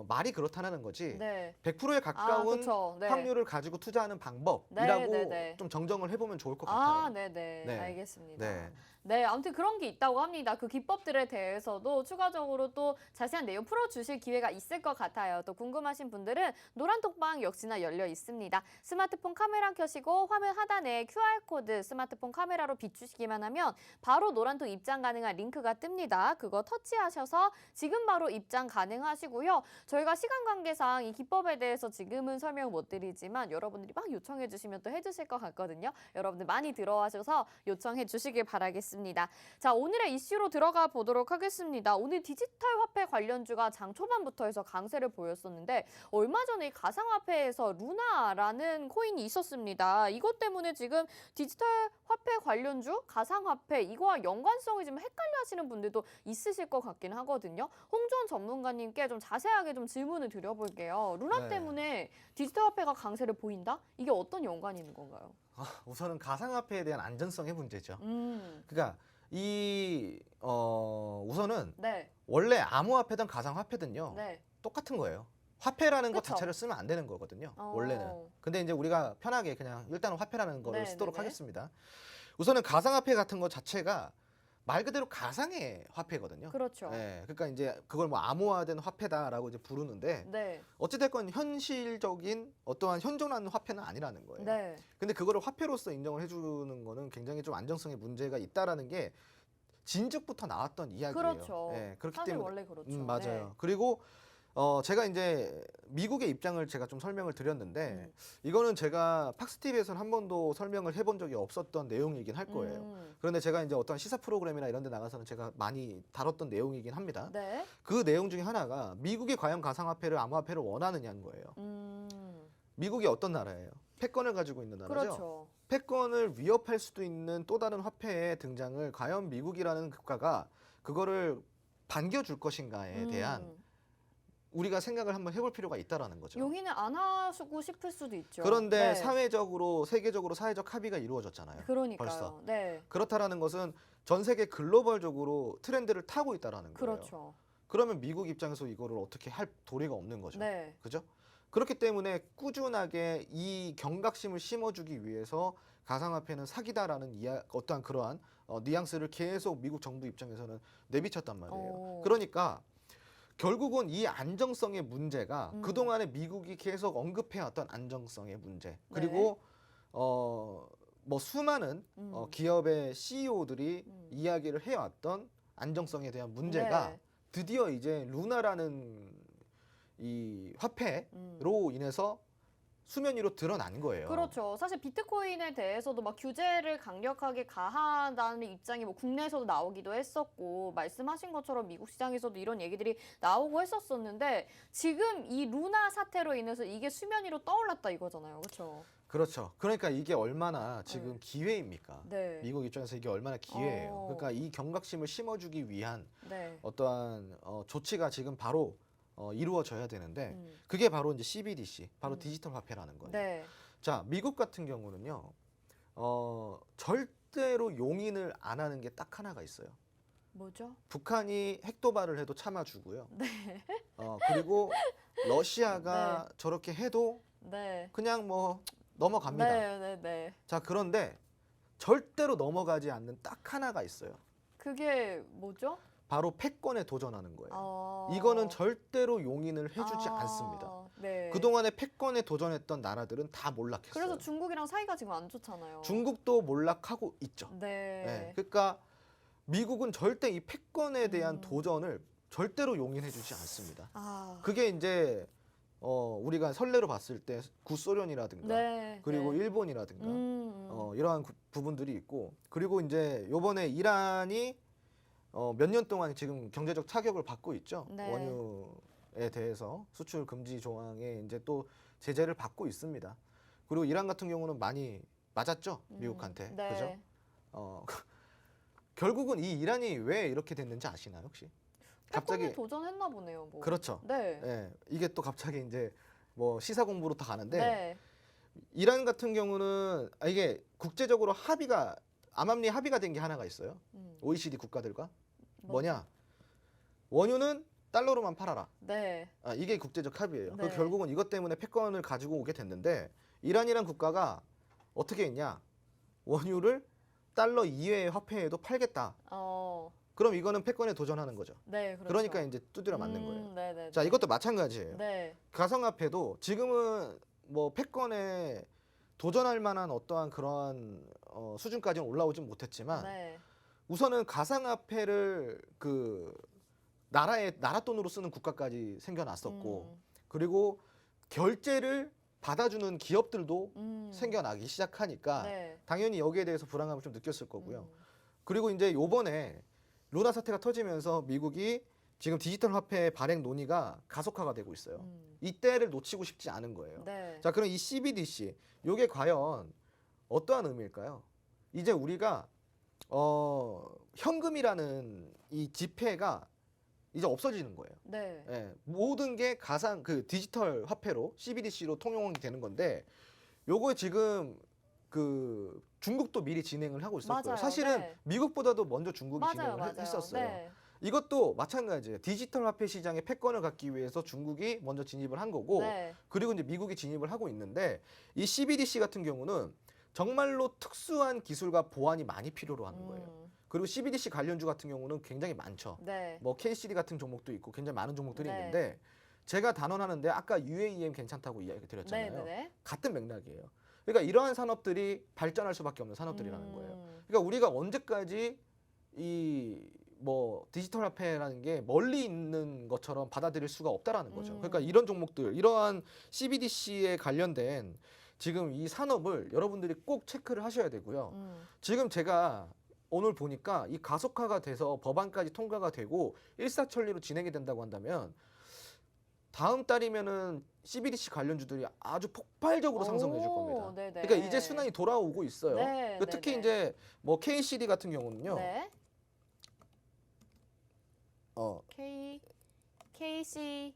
말이 그렇다는 거지. 네. 100%에 가까운 그쵸. 네. 확률을 가지고 투자하는 방법이라고 네. 좀 정정을 해보면 좋을 것 같아요. 네네. 네. 알겠습니다. 네. 네, 아무튼 그런 게 있다고 합니다. 그 기법들에 대해서도 추가적으로 또 자세한 내용 풀어주실 기회가 있을 것 같아요. 또 궁금하신 분들은 노란톡방 역시나 열려 있습니다. 스마트폰 카메라 켜시고 화면 하단에 QR코드 스마트폰 카메라로 비추시기만 하면 바로 노란톡 입장 가능한 링크가 뜹니다. 그거 터치하셔서 지금 바로 입장 가능하시고요. 저희가 시간 관계상 이 기법에 대해서 지금은 설명 못 드리지만 여러분들이 막 요청해 주시면 또 해주실 것 같거든요. 여러분들 많이 들어와셔서 요청해 주시길 바라겠습니다. 자, 오늘의 이슈로 들어가 보도록 하겠습니다. 오늘 디지털 화폐 관련주가 장 초반부터 해서 강세를 보였었는데 얼마 전에 이 가상화폐에서 루나라는 코인이 있었습니다. 이것 때문에 지금 디지털 화폐 관련주, 가상화폐 이거와 연관성이 좀 헷갈려 하시는 분들도 있으실 것 같긴 하거든요. 홍주원 전문가님께 좀 자세하게 좀 질문을 드려볼게요. 루나 네. 때문에 디지털 화폐가 강세를 보인다? 이게 어떤 연관이 있는 건가요? 우선은 가상화폐에 대한 안전성의 문제죠. 그러니까 우선은 네. 원래 암호화폐든 가상화폐든요. 네. 똑같은 거예요. 화폐라는 것 그쵸? 자체를 쓰면 안 되는 거거든요. 원래는. 근데 이제 우리가 편하게 그냥 일단은 화폐라는 거를 네, 쓰도록 네, 네. 하겠습니다. 우선은 가상화폐 같은 것 자체가 말 그대로 가상의 화폐거든요. 그렇죠. 예, 그러니까 이제 그걸 뭐 암호화된 화폐다라고 이제 부르는데 네. 어찌됐건 현실적인 어떠한 현존하는 화폐는 아니라는 거예요. 네. 근데 그거를 화폐로서 인정을 해주는 거는 굉장히 좀 안정성에 문제가 있다라는 게 진즉부터 나왔던 이야기예요. 그렇죠. 예, 그렇기 사실 때문에 원래 그렇죠. 맞아요. 네. 그리고 제가 이제 미국의 입장을 제가 좀 설명을 드렸는데 음. 이거는 제가 팍스TV에서는 한 번도 설명을 해본 적이 없었던 내용이긴 할 거예요. 그런데 제가 이제 어떤 시사 프로그램이나 이런 데 나가서는 제가 많이 다뤘던 내용이긴 합니다. 네. 그 내용 중에 하나가 미국이 과연 가상화폐를 암호화폐를 원하느냐는 거예요. 미국이 어떤 나라예요? 패권을 가지고 있는 나라죠. 그렇죠. 패권을 위협할 수도 있는 또 다른 화폐의 등장을 과연 미국이라는 국가가 그거를 반겨줄 것인가에 대한 우리가 생각을 한번 해볼 필요가 있다라는 거죠. 용인을 안 하고 싶을 수도 있죠. 그런데 네. 사회적으로 세계적으로 사회적 합의가 이루어졌잖아요. 그러니까요. 벌써. 네. 그렇다라는 것은 전 세계 글로벌적으로 트렌드를 타고 있다라는 거예요. 그렇죠. 그러면 미국 입장에서 이거를 어떻게 할 도리가 없는 거죠. 네. 그죠? 그렇기 때문에 꾸준하게 이 경각심을 심어주기 위해서 가상화폐는 사기다라는 어떠한 그러한 뉘앙스를 계속 미국 정부 입장에서는 내비쳤단 말이에요. 그러니까 결국은 이 안정성의 문제가 그동안에 미국이 계속 언급해왔던 안정성의 문제 그리고 뭐 수많은 기업의 CEO들이 이야기를 해왔던 안정성에 대한 문제가 네. 드디어 이제 루나라는 이 화폐로 인해서 수면 위로 드러난 거예요. 그렇죠. 사실 비트코인에 대해서도 막 규제를 강력하게 가하다는 입장이 뭐 국내에서도 나오기도 했었고 말씀하신 것처럼 미국 시장에서도 이런 얘기들이 나오고 했었었는데 지금 이 루나 사태로 인해서 이게 수면 위로 떠올랐다 이거잖아요. 그렇죠? 그렇죠. 그러니까 이게 얼마나 지금 기회입니까? 네. 미국 입장에서 이게 얼마나 기회예요. 그러니까 이 경각심을 심어주기 위한 네. 어떠한 조치가 지금 바로 이루어져야 되는데 그게 바로 이제 CBDC, 바로 디지털 화폐라는 거예요. 네. 자, 미국 같은 경우는요, 절대로 용인을 안 하는 게 딱 하나가 있어요. 뭐죠? 북한이 핵 도발을 해도 참아주고요. 그리고 러시아가 저렇게 해도 네. 그냥 뭐 넘어갑니다. 네, 네, 네. 자, 그런데 절대로 넘어가지 않는 딱 하나가 있어요. 그게 뭐죠? 바로 패권에 도전하는 거예요. 어... 이거는 절대로 용인을 해주지 않습니다. 네. 그동안에 패권에 도전했던 나라들은 다 몰락했어요. 그래서 중국이랑 사이가 지금 안 좋잖아요. 중국도 몰락하고 있죠. 네. 네. 그러니까 미국은 절대 이 패권에 대한 도전을 절대로 용인해주지 않습니다. 그게 이제 우리가 선례로 봤을 때 구소련이라든가 네. 그리고 네. 일본이라든가 이러한 부분들이 있고 그리고 이제 요번에 이란이 몇 년 동안 지금 경제적 타격을 받고 있죠. 네. 원유에 대해서 수출 금지 조항에 이제 또 제재를 받고 있습니다. 그리고 이란 같은 경우는 많이 맞았죠. 미국한테. 네. 그죠? 결국은 이 이란이 왜 이렇게 됐는지 아시나요, 혹시? 패권에 도전했나 보네요. 뭐. 그렇죠. 네. 예, 이게 또 갑자기 이제 뭐 시사 공부로 다 가는데 네. 이란 같은 경우는 이게 국제적으로 암암리 합의가 된 게 하나가 있어요. OECD 국가들과 뭐냐? 원유는 달러로만 팔아라. 네. 이게 국제적 합의예요. 네. 결국은 이것 때문에 패권을 가지고 오게 됐는데 이란이란 국가가 어떻게 했냐? 원유를 달러 이외의 화폐에도 팔겠다. 그럼 이거는 패권에 도전하는 거죠. 네, 그렇죠. 그러니까 이제 두드려 맞는 거예요. 네, 네. 자, 이것도 마찬가지예요. 네. 가상화폐도 지금은 뭐 패권에 도전할 만한 어떠한 그러한 수준까지는 올라오진 못했지만 네. 우선은 가상화폐를 그 나라 돈으로 쓰는 국가까지 생겨났었고 그리고 결제를 받아주는 기업들도 생겨나기 시작하니까 네. 당연히 여기에 대해서 불안감을 좀 느꼈을 거고요. 그리고 이제 요번에 루나 사태가 터지면서 미국이 지금 디지털 화폐 발행 논의가 가속화가 되고 있어요. 이때를 놓치고 싶지 않은 거예요. 네. 자, 그럼 이 CBDC 요게 과연 어떠한 의미일까요? 이제 우리가 현금이라는 이 지폐가 이제 없어지는 거예요. 네. 예, 모든 게 디지털 화폐로 CBDC로 통용이 되는 건데 요거 지금 그 중국도 미리 진행을 하고 있을 거예요. 맞아요. 사실은 네. 미국보다도 먼저 중국이 진행을 했었어요. 네. 이것도 마찬가지예요. 디지털 화폐 시장에 패권을 갖기 위해서 중국이 먼저 진입을 한 거고 네. 그리고 이제 미국이 진입을 하고 있는데 이 CBDC 같은 경우는 정말로 특수한 기술과 보안이 많이 필요로 하는 거예요. 그리고 CBDC 관련주 같은 경우는 굉장히 많죠. 네. 뭐 KCD 같은 종목도 있고 굉장히 많은 종목들이 네. 있는데 제가 단언하는데 아까 UAM 괜찮다고 이야기 드렸잖아요. 네네네. 같은 맥락이에요. 그러니까 이러한 산업들이 발전할 수밖에 없는 산업들이라는 거예요. 음. 그러니까 우리가 언제까지 이 뭐 디지털 화폐라는 게 멀리 있는 것처럼 받아들일 수가 없다라는 거죠. 그러니까 이런 종목들, 이러한 CBDC에 관련된 지금 이 산업을 여러분들이 꼭 체크를 하셔야 되고요. 지금 제가 오늘 보니까 이 가속화가 돼서 법안까지 통과가 되고 일사천리로 진행이 된다고 한다면 다음 달이면은 CBDC 관련주들이 아주 폭발적으로 상승해 줄 겁니다. 네네. 그러니까 이제 순환이 돌아오고 있어요. 네, 그 특히 네네. 이제 뭐 KCD 같은 경우는요. 네. KCD,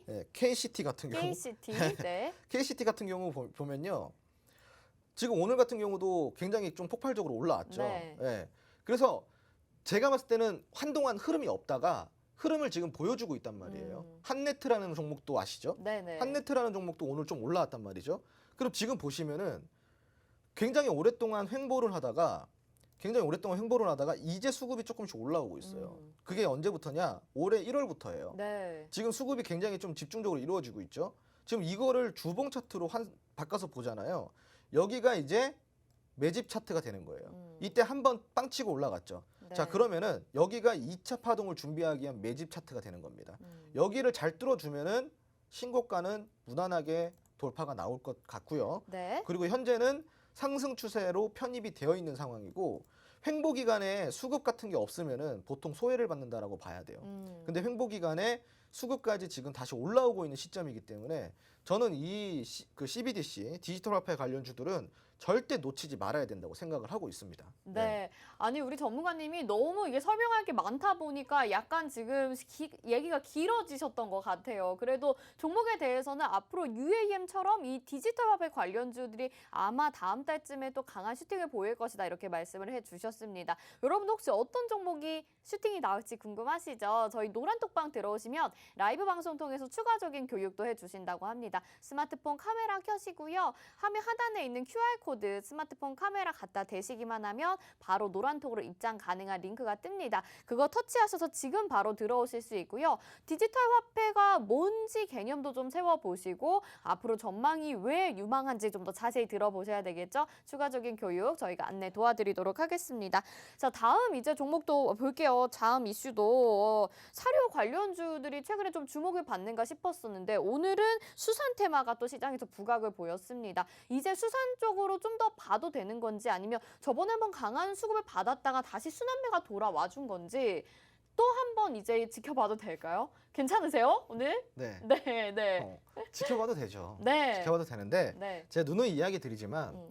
네, KCT 같은 경우 KCT, 네. KCT 같은 경우 보면요. 지금 오늘 같은 경우도 굉장히 좀 폭발적으로 올라왔죠. 네. 예. 그래서 제가 봤을 때는 한동안 흐름이 없다가 흐름을 지금 보여주고 있단 말이에요. 한네트라는 종목도 아시죠? 네네. 한네트라는 종목도 오늘 좀 올라왔단 말이죠. 그럼 지금 보시면은 굉장히 오랫동안 횡보를 하다가 이제 수급이 조금씩 올라오고 있어요. 그게 언제부터냐? 올해 1월부터예요. 네. 지금 수급이 굉장히 좀 집중적으로 이루어지고 있죠. 지금 이거를 주봉 차트로 바꿔서 보잖아요. 여기가 이제 매집 차트가 되는 거예요. 이때 한번 빵 치고 올라갔죠. 네. 자, 그러면은 여기가 2차 파동을 준비하기 위한 매집 차트가 되는 겁니다. 여기를 잘 뚫어주면은 신고가는 무난하게 돌파가 나올 것 같고요. 네. 그리고 현재는 상승 추세로 편입이 되어 있는 상황이고 횡보 기간에 수급 같은 게 없으면은 보통 소외를 받는다라고 봐야 돼요. 근데 횡보 기간에 수급까지 지금 다시 올라오고 있는 시점이기 때문에 저는 그 CBDC 디지털 화폐 관련주들은 절대 놓치지 말아야 된다고 생각을 하고 있습니다. 네. 아니, 우리 전문가님이 너무 이게 설명할 게 많다 보니까 약간 지금 얘기가 길어지셨던 것 같아요. 그래도 종목에 대해서는 앞으로 UAM처럼 이 디지털 화폐 관련주들이 아마 다음 달쯤에 또 강한 슈팅을 보일 것이다 이렇게 말씀을 해주셨습니다. 여러분 혹시 어떤 종목이 슈팅이 나올지 궁금하시죠? 저희 노란톡방 들어오시면 라이브 방송 통해서 추가적인 교육도 해주신다고 합니다. 스마트폰 카메라 켜시고요. 화면 하단에 있는 QR코드 스마트폰 카메라 갖다 대시기만 하면 바로 노란톡으로 입장 가능한 링크가 뜹니다. 그거 터치하셔서 지금 바로 들어오실 수 있고요. 디지털 화폐가 뭔지 개념도 좀 세워보시고 앞으로 전망이 왜 유망한지 좀 더 자세히 들어보셔야 되겠죠? 추가적인 교육 저희가 안내 도와드리도록 하겠습니다. 자, 다음 이제 종목도 볼게요. 다음 이슈도 사료 관련주들이 최근에 좀 주목을 받는가 싶었었는데 오늘은 수산 테마가 또 시장에서 부각을 보였습니다. 이제 수산 쪽으로 좀 더 봐도 되는 건지 아니면 저번에 한번 강한 수급을 받았다가 다시 순환매가 돌아와 준 건지 또 한번 이제 지켜봐도 될까요? 괜찮으세요? 오늘? 네. 네, 네. 지켜봐도 되죠. 네. 지켜봐도 되는데 네. 제가 누누이 이야기 드리지만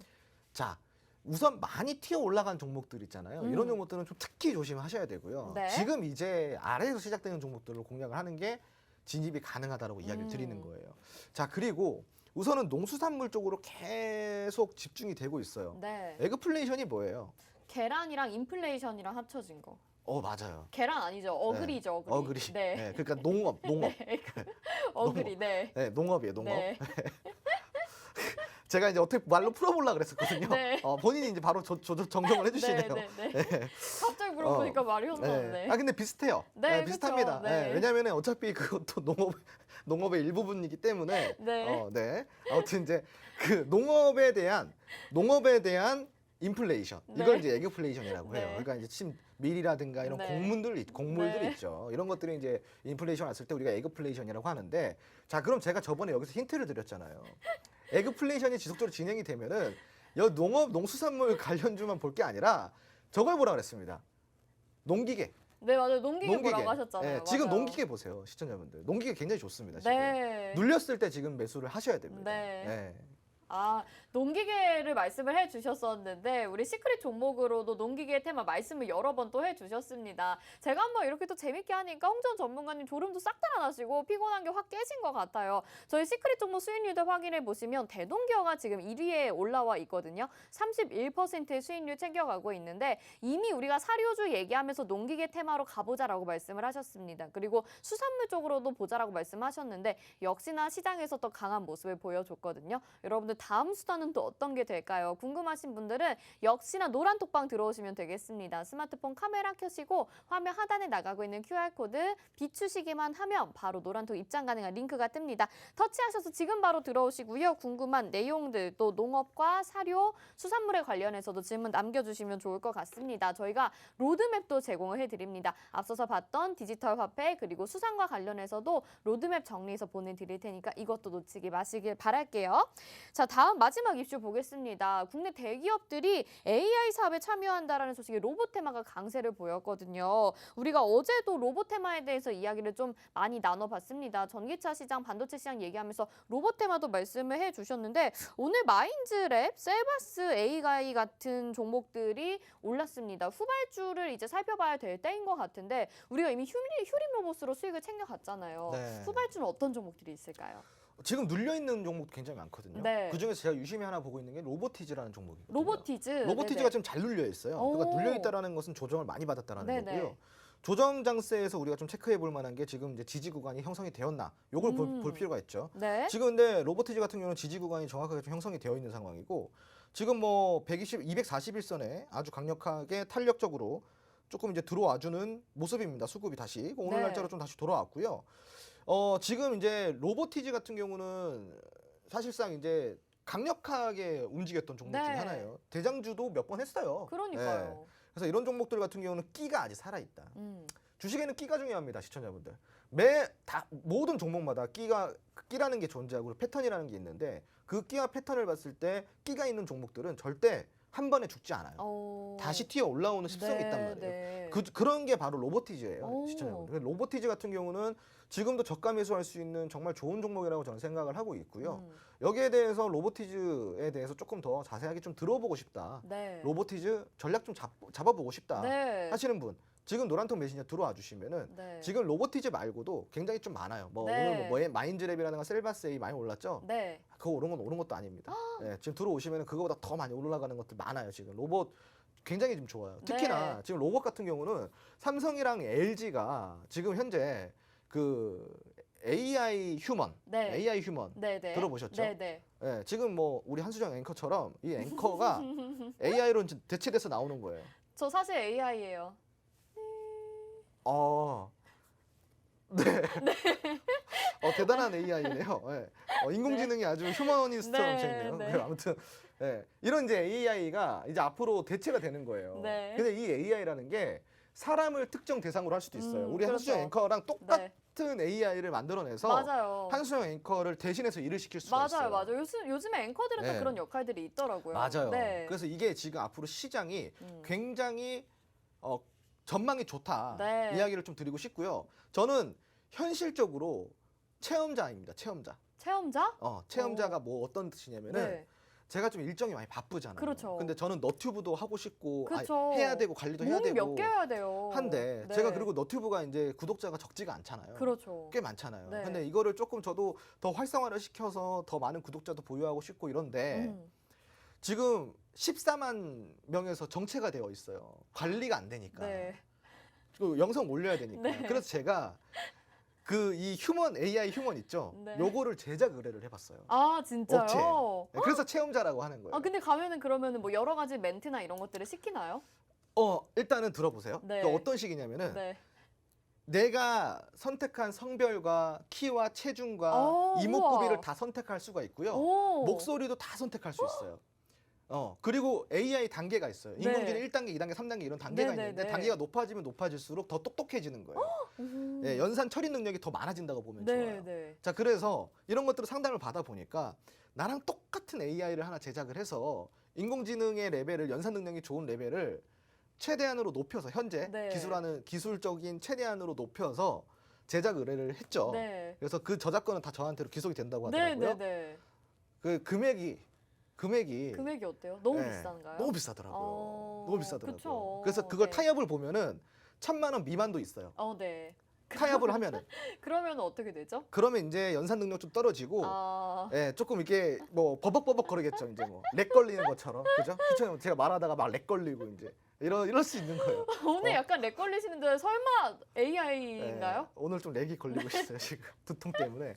자, 우선 많이 튀어 올라간 종목들 있잖아요. 이런 종목들은 좀 특히 조심하셔야 되고요. 네. 지금 이제 아래에서 시작되는 종목들을 공략을 하는 게 진입이 가능하다라고 이야기를 드리는 거예요. 자, 그리고 우선은 농수산물 쪽으로 계속 집중이 되고 있어요. 네. 에그플레이션이 뭐예요? 계란이랑 인플레이션이랑 합쳐진 거. 맞아요. 계란 아니죠. 어그리죠, 어그리. 어그리. 네. 네, 그러니까 농업. 어그리, 네. 네, 농업이에요, 농업. 네. 제가 이제 어떻게 말로 풀어보려고 그랬었거든요. 네. 본인이 이제 바로 정정을 해주시네요. 네, 네, 네. 갑자기 물어보니까 말이 혼나네. 아, 근데 비슷해요. 네, 비슷합니다. 그쵸. 네. 왜냐면은 어차피 그것도 농업의 일부분이기 때문에. 네. 네. 아무튼 이제 그 농업에 대한 인플레이션. 이걸 네. 이제 에그플레이션이라고 해요. 네. 그러니까 이제 밀이라든가 이런 네. 곡물들 네. 있죠. 이런 것들이 이제 인플레이션 왔을 때 우리가 에그플레이션이라고 하는데, 자, 그럼 제가 저번에 여기서 힌트를 드렸잖아요. 에그플레이션이 지속적으로 진행이 되면은 농수산물 관련주만 볼 게 아니라 저걸 보라 그랬습니다. 농기계. 네, 맞아요. 농기계 보라고 하셨잖아요. 네, 지금 맞아요. 농기계 보세요, 시청자분들. 농기계 굉장히 좋습니다. 지금. 네. 눌렸을 때 지금 매수를 하셔야 됩니다. 네. 아, 농기계를 말씀을 해주셨었는데 우리 시크릿 종목으로도 농기계 테마 말씀을 여러 번 또 해주셨습니다. 제가 한번 이렇게 또 재밌게 하니까 홍전 전문가님 졸음도 싹 다 안 하시고 피곤한 게 확 깨진 것 같아요. 저희 시크릿 종목 수익률도 확인해 보시면 대동기어가 지금 1위에 올라와 있거든요. 31%의 수익률 챙겨가고 있는데 이미 우리가 사료주 얘기하면서 농기계 테마로 가보자라고 말씀을 하셨습니다. 그리고 수산물 쪽으로도 보자라고 말씀하셨는데 역시나 시장에서 더 강한 모습을 보여줬거든요. 여러분들 다음 수단은 또 어떤 게 될까요? 궁금하신 분들은 역시나 노란톡방 들어오시면 되겠습니다. 스마트폰 카메라 켜시고 화면 하단에 나가고 있는 QR코드 비추시기만 하면 바로 노란톡 입장 가능한 링크가 뜹니다. 터치하셔서 지금 바로 들어오시고요. 궁금한 내용들 또 농업과 사료, 수산물에 관련해서도 질문 남겨주시면 좋을 것 같습니다. 저희가 로드맵도 제공을 해드립니다. 앞서서 봤던 디지털 화폐 그리고 수산과 관련해서도 로드맵 정리해서 보내드릴 테니까 이것도 놓치지 마시길 바랄게요. 자, 다음 마지막 이슈 보겠습니다. 국내 대기업들이 AI 사업에 참여한다라는 소식에 로봇테마가 강세를 보였거든요. 우리가 어제도 로봇테마에 대해서 이야기를 좀 많이 나눠봤습니다. 전기차 시장, 반도체 시장 얘기하면서 로봇테마도 말씀을 해주셨는데 오늘 마인즈랩, 셀바스 AI 같은 종목들이 올랐습니다. 후발주를 이제 살펴봐야 될 때인 것 같은데 우리가 이미 휴림 로봇으로 수익을 챙겨갔잖아요. 네. 후발주는 어떤 종목들이 있을까요? 지금 눌려 있는 종목도 굉장히 많거든요. 네. 그중에서 제가 유심히 하나 보고 있는 게 로보티즈라는 종목이거든요. 로보티즈. 로보티즈가 네네. 지금 잘 눌려 있어요. 오. 그러니까 눌려 있다라는 것은 조정을 많이 받았다라는 네네. 거고요. 조정 장세에서 우리가 좀 체크해 볼 만한 게 지금 이제 지지 구간이 형성이 되었나? 요걸 볼 필요가 있죠. 네. 지금 근데 로보티즈 같은 경우는 지지 구간이 정확하게 좀 형성이 되어 있는 상황이고 지금 뭐 241선에 아주 강력하게 탄력적으로 조금 이제 들어와주는 모습입니다. 수급이 다시 오늘 네. 날짜로 좀 다시 돌아왔고요. 지금 이제 로보티즈 같은 경우는 사실상 이제 강력하게 움직였던 종목 중에 네. 하나예요. 대장주도 몇 번 했어요. 그러니까요. 네. 그래서 이런 종목들 같은 경우는 끼가 아직 살아있다. 음. 주식에는 끼가 중요합니다, 시청자분들. 모든 종목마다 끼라는 게 존재하고 그리고 패턴이라는 게 있는데 그 끼와 패턴을 봤을 때 끼가 있는 종목들은 절대 한 번에 죽지 않아요. 다시 튀어 올라오는 습성이 있단 말이에요. 네. 그런 게 바로 로보티즈예요, 오. 시청자분들. 로보티즈 같은 경우는 지금도 저가 매수할 수 있는 정말 좋은 종목이라고 저는 생각을 하고 있고요. 여기에 대해서 로보티즈에 대해서 조금 더 자세하게 좀 들어보고 싶다. 네. 로보티즈 전략 좀 잡아보고 싶다 네. 하시는 분 지금 노란톡 메신저 들어와 주시면은 네. 지금 로보티즈 말고도 굉장히 좀 많아요. 뭐 네. 오늘 뭐 마인즈랩이라든가 셀바스 A 많이 올랐죠? 네. 그거 오른 것도 아닙니다. 네, 지금 들어오시면은 그거보다 더 많이 올라가는 것들 많아요. 지금 로봇 굉장히 좀 좋아요. 특히나 네. 지금 로봇 같은 경우는 삼성이랑 LG가 지금 현재 그 AI 휴먼, 네. AI 휴먼 네. 네. 들어보셨죠? 네. 네. 네, 지금 뭐 우리 한수정 앵커처럼 이 앵커가 AI로 대체돼서 나오는 거예요. 저 사실 AI예요. 네. 대단한 AI네요. 네. 인공지능이 아주 휴머니스트처럼 네, 생겼네요. 네. 네, 아무튼 이런 이제 AI가 이제 앞으로 대체가 되는 거예요. 네. 근데 이 AI라는 게 사람을 특정 대상으로 할 수도 있어요. 우리 그렇죠. 한수정 앵커랑 똑같은 AI를 만들어내서 맞아요. 한수정 앵커를 대신해서 일을 시킬 수가 있어요. 맞아요. 요즘에 앵커들은 네. 또 그런 역할들이 있더라고요. 맞아요. 네. 그래서 이게 지금 앞으로 시장이 음. 굉장히 전망이 좋다 네. 이야기를 좀 드리고 싶고요. 저는 현실적으로 체험자입니다. 체험자. 체험자? 체험자가 뭐 어떤 뜻이냐면은 네. 제가 좀 일정이 많이 바쁘잖아요. 그렇죠. 근데 저는 너튜브도 하고 싶고 그렇죠. 해야 되고 관리도 해야 몸이 되고 몇 개 해야 돼요. 한데 네. 제가 그리고 너튜브가 이제 구독자가 적지가 않잖아요. 그렇죠. 꽤 많잖아요. 네. 근데 이거를 조금 저도 더 활성화를 시켜서 더 많은 구독자도 보유하고 싶고 이런데 지금 14만 명에서 정체가 되어 있어요. 관리가 안 되니까. 네. 그 영상 올려야 되니까. 네. 그래서 제가 이 AI 휴먼 있죠? 네. 요거를 제작 의뢰를 해봤어요. 아, 진짜요? 업체에. 네, 그래서 체험자라고 하는 거예요. 근데 가면은 그러면은 뭐 여러 가지 멘트나 이런 것들을 시키나요? 일단은 들어보세요. 네. 그 어떤 식이냐면은 네. 내가 선택한 성별과 키와 체중과 우와. 이목구비를 다 선택할 수가 있고요. 오. 목소리도 다 선택할 수 있어요. 그리고 AI 단계가 있어요. 네. 인공지능 1단계, 2단계, 3단계 이런 단계가 네네네. 있는데 단계가 높아지면 높아질수록 더 똑똑해지는 거예요. 음. 예, 연산 처리 능력이 더 많아진다고 보면 네, 좋아요. 네. 자, 그래서 이런 것들을 상담을 받아 보니까 나랑 똑같은 AI를 하나 제작을 해서 인공지능의 레벨을 연산 능력이 좋은 레벨을 최대한으로 높여서 현재 네. 기술적인 최대한으로 높여서 제작 의뢰를 했죠. 네. 그래서 그 저작권은 다 저한테로 귀속이 된다고 네, 하더라고요. 네, 네. 그 금액이 금액이 어때요? 너무 네, 비싼가요? 너무 비싸더라고요. 너무 비싸더라고요. 그쵸. 그래서 그걸 네. 타협을 보면은 1,000만 원 미만도 있어요. 네. 타협을 하면은. 그러면 어떻게 되죠? 그러면 이제 연산 능력 좀 떨어지고 네. 조금 이렇게 뭐 버벅버벅 거리겠죠. 이제 뭐 렉 걸리는 것처럼. 그죠? 그쵸? 제가 말하다가 막 렉 걸리고 이제 이럴 수 있는 거예요. 오늘 약간 렉 걸리시는데 설마 AI인가요? 네, 오늘 좀 렉이 걸리고 있어요 지금 두통 때문에.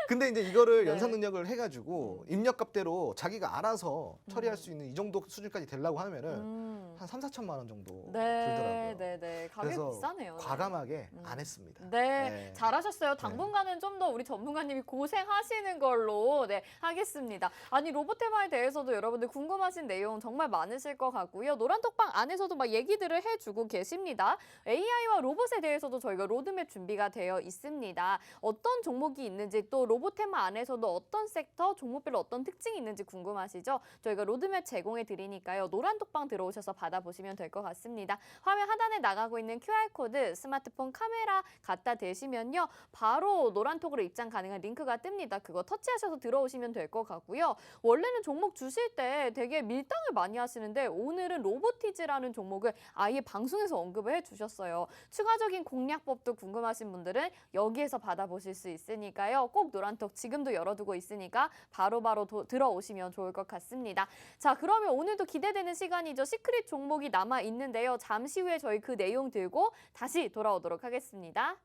근데 이제 이거를 네. 연산 능력을 해가지고 입력값대로 자기가 알아서 처리할 수 있는 이 정도 수준까지 되려고 하면은 한 3, 4천만 원 정도 들더라고요. 네. 가격 그래서 비싸네요. 과감하게 안 했습니다. 네, 잘하셨어요. 당분간은 좀 더 우리 전문가님이 고생하시는 걸로 하겠습니다. 아니 로봇 테마에 대해서도 여러분들 궁금하신 내용 정말 많으실 것 같고요. 노란톡방 안에서도 막 얘기들을 해주고 계십니다. AI와 로봇에 대해서도 저희가 로드맵 준비가 되어 있습니다. 어떤 종목이 있는지 또 로봇 테마 안에서도 어떤 섹터, 종목별로 어떤 특징이 있는지 궁금하시죠? 저희가 로드맵 제공해 드리니까요. 노란톡방 들어오셔서 받아보시면 될 것 같습니다. 화면 하단에 나가고 있는 QR코드 스마트폰 카메라 갖다 대시면요. 바로 노란톡으로 입장 가능한 링크가 뜹니다. 그거 터치하셔서 들어오시면 될 것 같고요. 원래는 종목 주실 때 되게 밀당을 많이 하시는데 오늘은 로보티즈라는 종목을 아예 방송에서 언급을 해주셨어요. 추가적인 공략법도 궁금하신 분들은 여기에서 받아보실 수 있으니까요. 꼭 노란톡 지금도 열어두고 있으니까 바로바로 들어오시면 좋을 것 같습니다. 자, 그러면 오늘도 기대되는 시간이죠. 시크릿 종목이 남아 있는데요. 잠시 후에 저희 그 내용 들고 다시 돌아오도록 하겠습니다.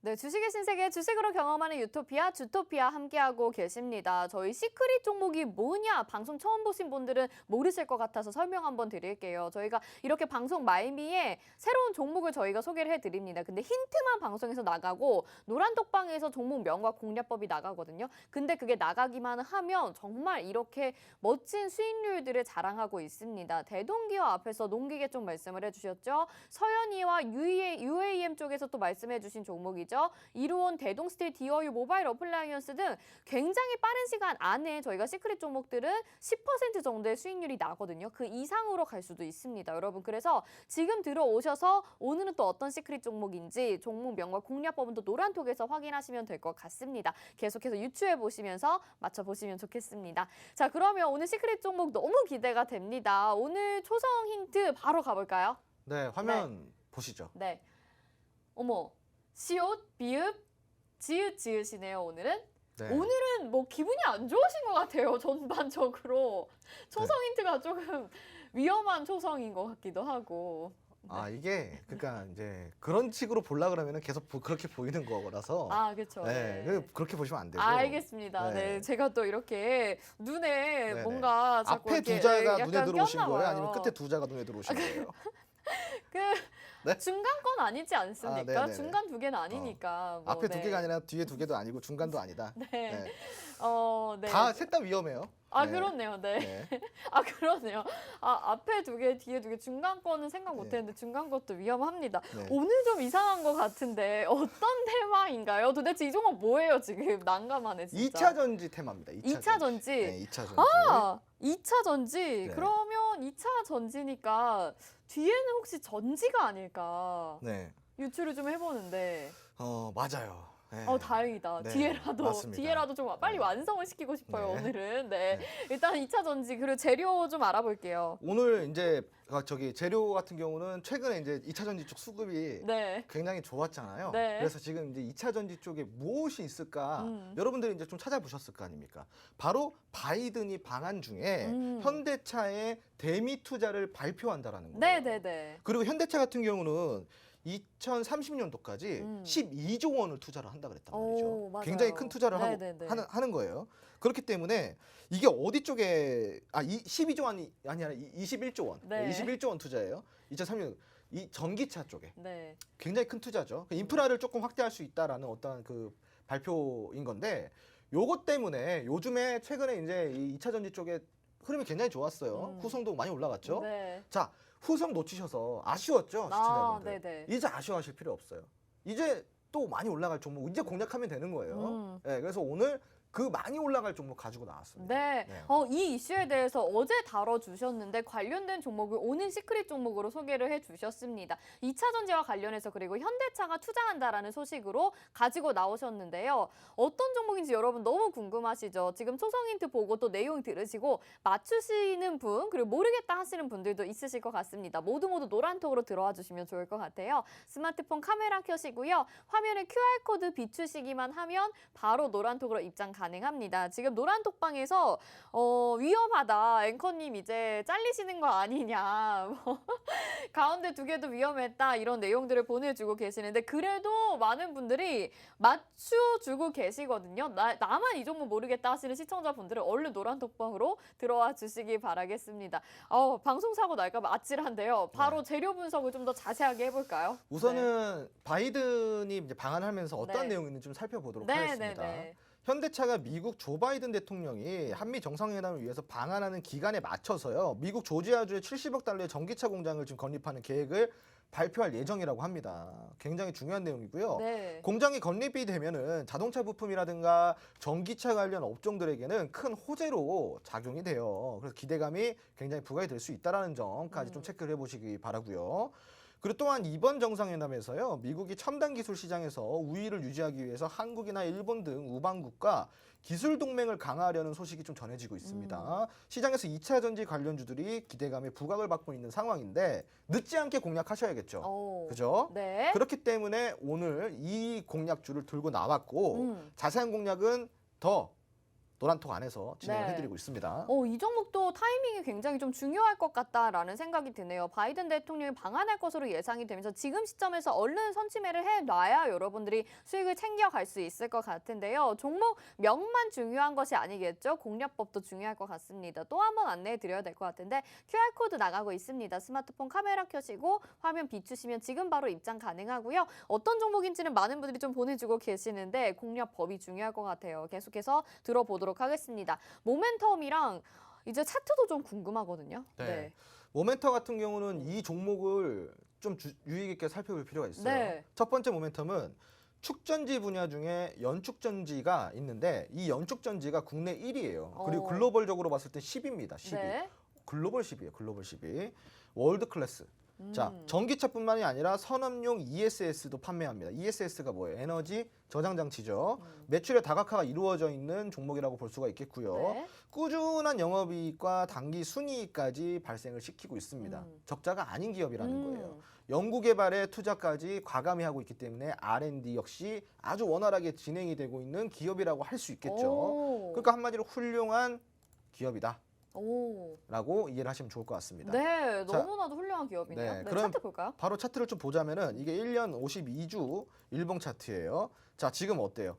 네, 주식의 신세계 주식으로 경험하는 유토피아 주토피아 함께하고 계십니다. 저희 시크릿 종목이 뭐냐 방송 처음 보신 분들은 모르실 것 같아서 설명 한번 드릴게요. 저희가 이렇게 방송 말미에 새로운 종목을 저희가 소개를 해드립니다. 근데 힌트만 방송에서 나가고 노란톡방에서 종목 명과 공략법이 나가거든요. 근데 그게 나가기만 하면 정말 이렇게 멋진 수익률들을 자랑하고 있습니다. 대동기업 앞에서 농기계 쪽 말씀을 해주셨죠. 서현이와 UAM 쪽에서 또 말씀해 주신 종목이죠. 이루온, 대동스틸, 디어유, 모바일 어플라이언스 등 굉장히 빠른 시간 안에 저희가 시크릿 종목들은 10% 정도의 수익률이 나거든요. 그 이상으로 갈 수도 있습니다. 여러분 그래서 지금 들어오셔서 오늘은 또 어떤 시크릿 종목인지 종목명과 공략법은 또 노란톡에서 확인하시면 될 것 같습니다. 계속해서 유추해 보시면서 맞춰보시면 좋겠습니다. 자, 그러면 오늘 시크릿 종목 너무 기대가 됩니다. 오늘 초성 힌트 바로 가볼까요? 네, 화면 보시죠. 네. 어머. 시옷, 비읍, 지읒, 지읒이네요, 오늘은. 네. 오늘은 뭐 기분이 안 좋으신 것 같아요, 전반적으로. 초성 힌트가 조금 위험한 초성인 것 같기도 하고. 아, 이게 그러니까 이제 그런 식으로 보려 그러면은 계속 그렇게 보이는 거라서. 아, 그렇죠. 네. 그렇게 보시면 안 되고. 알겠습니다. 네. 제가 또 이렇게 눈에 네네. 뭔가 자꾸 앞에 이렇게 두 자가 약간 눈에 들어오신 꼈나 거예요? 봐요. 아니면 끝에 두 자가 눈에 들어오신 거예요? 네? 중간 건 아니지 않습니까? 네네네. 중간 두 개는 아니니까. 뭐, 앞에 두 개가 아니라 뒤에 두 개도 아니고 중간도 아니다. 네. 네. 네. 다 셋 다 위험해요. 아, 네. 그렇네요. 네. 네. 아, 그러네요. 아, 앞에 두 개, 뒤에 두 개, 중간 거는 생각 못 했는데 중간 것도 위험합니다. 네. 오늘 좀 이상한 것 같은데 어떤 테마인가요? 도대체 이 종목 뭐예요, 지금? 난감하네, 진짜. 2차 전지 테마입니다. 2차 전지? 네, 2차 전지. 아, 2차 전지. 네. 그러면 2차 전지니까 뒤에는 혹시 전지가 아닐까 네. 유추를 좀 해보는데. 맞아요. 네. 다행이다. 네, 뒤에라도 맞습니다. 좀 빨리 네. 완성을 시키고 싶어요, 네. 오늘은. 네. 네. 일단 2차 전지, 그리고 재료 좀 알아볼게요. 오늘 이제 재료 같은 경우는 최근에 이제 2차 전지 쪽 수급이 네. 굉장히 좋았잖아요. 네. 그래서 지금 이제 2차 전지 쪽에 무엇이 있을까 음. 여러분들이 이제 좀 찾아보셨을 거 아닙니까? 바로 바이든이 방한 중에 현대차의 대미 투자를 발표한다라는 거예요. 네네네. 그리고 현대차 같은 경우는 2030년도까지 음. 12조 원을 투자를 한다 그랬단 말이죠. 오, 맞아요. 굉장히 큰 투자를 네네네. 하는 거예요. 그렇기 때문에 이게 어디 쪽에 12조 원이 아니라 21조 원. 네. 21조 원 투자예요. 2030년 이 전기차 쪽에 네. 굉장히 큰 투자죠. 인프라를 조금 확대할 수 있다라는 어떤 그 발표인 건데 요것 때문에 요즘에 최근에 이제 이 2차 전지 쪽에 흐름이 굉장히 좋았어요. 후성도 많이 올라갔죠. 네. 자, 후성 놓치셔서 아쉬웠죠, 시청자분들. 네네. 이제 아쉬워하실 필요 없어요. 이제 또 많이 올라갈 종목 이제 공략하면 되는 거예요. 네, 그래서 오늘 그 많이 올라갈 종목 가지고 나왔습니다. 네. 네. 이 이슈에 대해서 어제 다뤄주셨는데 관련된 종목을 오늘 시크릿 종목으로 소개를 해주셨습니다. 2차 전지와 관련해서 그리고 현대차가 투자한다라는 소식으로 가지고 나오셨는데요. 어떤 종목인지 여러분 너무 궁금하시죠? 지금 초성 힌트 보고 또 내용 들으시고 맞추시는 분 그리고 모르겠다 하시는 분들도 있으실 것 같습니다. 모두 노란톡으로 들어와 주시면 좋을 것 같아요. 스마트폰 카메라 켜시고요. 화면에 QR코드 비추시기만 하면 바로 노란톡으로 입장 가능합니다. 지금 노란톡방에서 위험하다. 앵커님 이제 잘리시는 거 아니냐. 가운데 두 개도 위험했다. 이런 내용들을 보내주고 계시는데 그래도 많은 분들이 맞춰주고 계시거든요. 나만 이 종목 모르겠다 하시는 시청자분들은 얼른 노란톡방으로 들어와 주시기 바라겠습니다. 방송 사고 날까 봐 아찔한데요. 바로 재료 분석을 좀 더 자세하게 해볼까요? 우선은 바이든이 이제 방한하면서 어떤 네. 내용인지 좀 살펴보도록 하겠습니다. 네. 현대차가 미국 조 바이든 대통령이 한미 정상회담을 위해서 방한하는 기간에 맞춰서요. 미국 조지아주에 70억 달러의 전기차 공장을 지금 건립하는 계획을 발표할 예정이라고 합니다. 굉장히 중요한 내용이고요. 네. 공장이 건립이 되면은 자동차 부품이라든가 전기차 관련 업종들에게는 큰 호재로 작용이 돼요. 그래서 기대감이 굉장히 부각이 될 수 있다는 점까지 좀 체크를 해보시기 바라고요. 그리고 또한 이번 정상회담에서요, 미국이 첨단 기술 시장에서 우위를 유지하기 위해서 한국이나 일본 등 우방국과 기술 동맹을 강화하려는 소식이 좀 전해지고 있습니다. 시장에서 2차 전지 관련주들이 기대감에 부각을 받고 있는 상황인데 늦지 않게 공략하셔야겠죠. 그죠? 네. 그렇기 때문에 오늘 이 공략주를 들고 나왔고 자세한 공략은 더 노란톡 안에서 진행해드리고 있습니다. 이 종목도 타이밍이 굉장히 좀 중요할 것 같다라는 생각이 드네요. 바이든 대통령이 방한할 것으로 예상이 되면서 지금 시점에서 얼른 선취매를 해놔야 여러분들이 수익을 챙겨갈 수 있을 것 같은데요. 종목 명만 중요한 것이 아니겠죠. 공략법도 중요할 것 같습니다. 또 한 번 안내해 드려야 될 것 같은데 QR코드 나가고 있습니다. 스마트폰 카메라 켜시고 화면 비추시면 지금 바로 입장 가능하고요. 어떤 종목인지는 많은 분들이 좀 보내주고 계시는데 공략법이 중요할 것 같아요. 계속해서 들어보도록 하겠습니다. 모멘텀이랑 이제 차트도 좀 궁금하거든요. 네. 모멘텀 같은 경우는 이 종목을 좀 유의 깊게 살펴볼 필요가 있어요. 네. 첫 번째 모멘텀은 축전지 분야 중에 연축전지가 있는데 이 연축전지가 국내 1위예요. 그리고 글로벌적으로 봤을 때 10위입니다. 10위. 네. 글로벌 10위예요. 글로벌 10위. 월드 클래스. 자, 전기차뿐만이 아니라 산업용 ESS도 판매합니다. ESS가 뭐예요? 에너지 저장 장치죠. 매출의 다각화가 이루어져 있는 종목이라고 볼 수가 있겠고요. 네. 꾸준한 영업이익과 단기 순이익까지 발생을 시키고 있습니다. 적자가 아닌 기업이라는 거예요. 연구개발에 투자까지 과감히 하고 있기 때문에 R&D 역시 아주 원활하게 진행이 되고 있는 기업이라고 할 수 있겠죠. 그러니까 한마디로 훌륭한 기업이다. 라고 이해를 하시면 좋을 것 같습니다. 네, 너무나도 훌륭한 기업이네요. 네, 그럼 차트 볼까요? 바로 차트를 좀 보자면은 이게 1년 52주 일봉 차트예요. 자, 지금 어때요?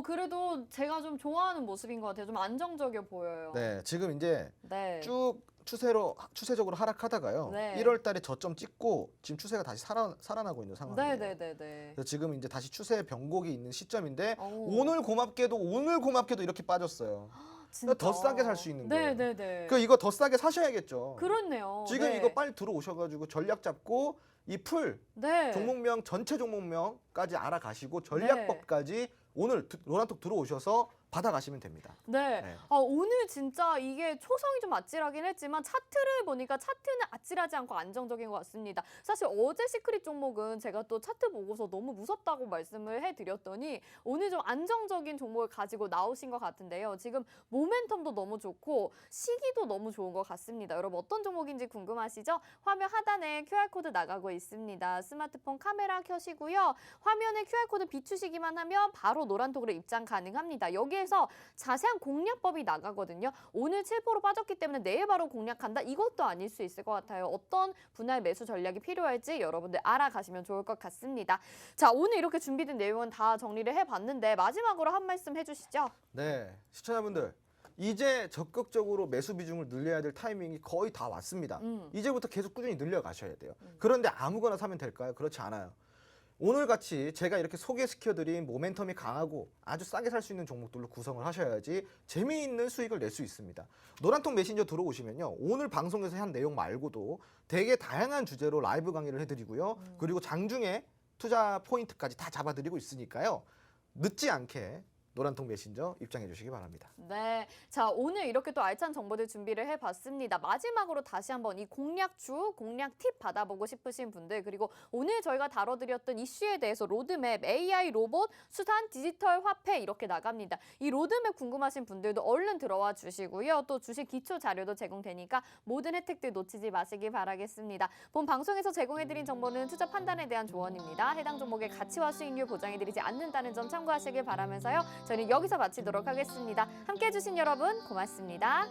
그래도 제가 좀 좋아하는 모습인 것 같아요. 좀 안정적이어 보여요. 네, 지금 이제 네. 쭉 추세적으로 하락하다가요. 네. 1월 달에 저점 찍고 지금 추세가 다시 살아나고 있는 상황이에요. 네네네. 그래서 지금 이제 다시 추세 변곡이 있는 시점인데 오늘 고맙게도 이렇게 빠졌어요. 진짜. 더 싸게 살 수 있는 거예요. 네네네. 그 이거 더 싸게 사셔야겠죠. 그렇네요. 지금 네. 이거 빨리 들어오셔가지고 전략 잡고 이 풀 네. 종목명 전체 종목명까지 알아가시고 전략법까지 오늘 노란톡 들어오셔서 받아가시면 됩니다. 네. 네. 오늘 진짜 이게 초성이 좀 아찔하긴 했지만 차트를 보니까 차트는 아찔하지 않고 안정적인 것 같습니다. 사실 어제 시크릿 종목은 제가 또 차트 보고서 너무 무섭다고 말씀을 해드렸더니 오늘 좀 안정적인 종목을 가지고 나오신 것 같은데요. 지금 모멘텀도 너무 좋고 시기도 너무 좋은 것 같습니다. 여러분 어떤 종목인지 궁금하시죠? 화면 하단에 QR코드 나가고 있습니다. 스마트폰 카메라 켜시고요. 화면에 QR코드 비추시기만 하면 바로 노란톡으로 입장 가능합니다. 여기에서 자세한 공략법이 나가거든요. 오늘 7% 빠졌기 때문에 내일 바로 공략한다? 이것도 아닐 수 있을 것 같아요. 어떤 분할 매수 전략이 필요할지 여러분들 알아가시면 좋을 것 같습니다. 자, 오늘 이렇게 준비된 내용은 다 정리를 해봤는데 마지막으로 한 말씀 해주시죠. 네, 시청자분들 이제 적극적으로 매수 비중을 늘려야 될 타이밍이 거의 다 왔습니다. 이제부터 계속 꾸준히 늘려가셔야 돼요. 그런데 아무거나 사면 될까요? 그렇지 않아요. 오늘 같이 제가 이렇게 소개시켜드린 모멘텀이 강하고 아주 싸게 살 수 있는 종목들로 구성을 하셔야지 재미있는 수익을 낼 수 있습니다. 노란통 메신저 들어오시면요. 오늘 방송에서 한 내용 말고도 되게 다양한 주제로 라이브 강의를 해드리고요. 그리고 장중에 투자 포인트까지 다 잡아드리고 있으니까요. 늦지 않게 노란통 메신저 입장해 주시기 바랍니다. 네, 자 오늘 이렇게 또 알찬 정보들 준비를 해봤습니다. 마지막으로 다시 한번 이 공략주, 공략 팁 받아보고 싶으신 분들 그리고 오늘 저희가 다뤄드렸던 이슈에 대해서 로드맵, AI 로봇, 수산, 디지털 화폐 이렇게 나갑니다. 이 로드맵 궁금하신 분들도 얼른 들어와 주시고요. 또 주식 기초 자료도 제공되니까 모든 혜택들 놓치지 마시기 바라겠습니다. 본 방송에서 제공해드린 정보는 투자 판단에 대한 조언입니다. 해당 종목의 가치와 수익률 보장해드리지 않는다는 점 참고하시길 바라면서요. 저희는 여기서 마치도록 하겠습니다. 함께해 주신 여러분 고맙습니다.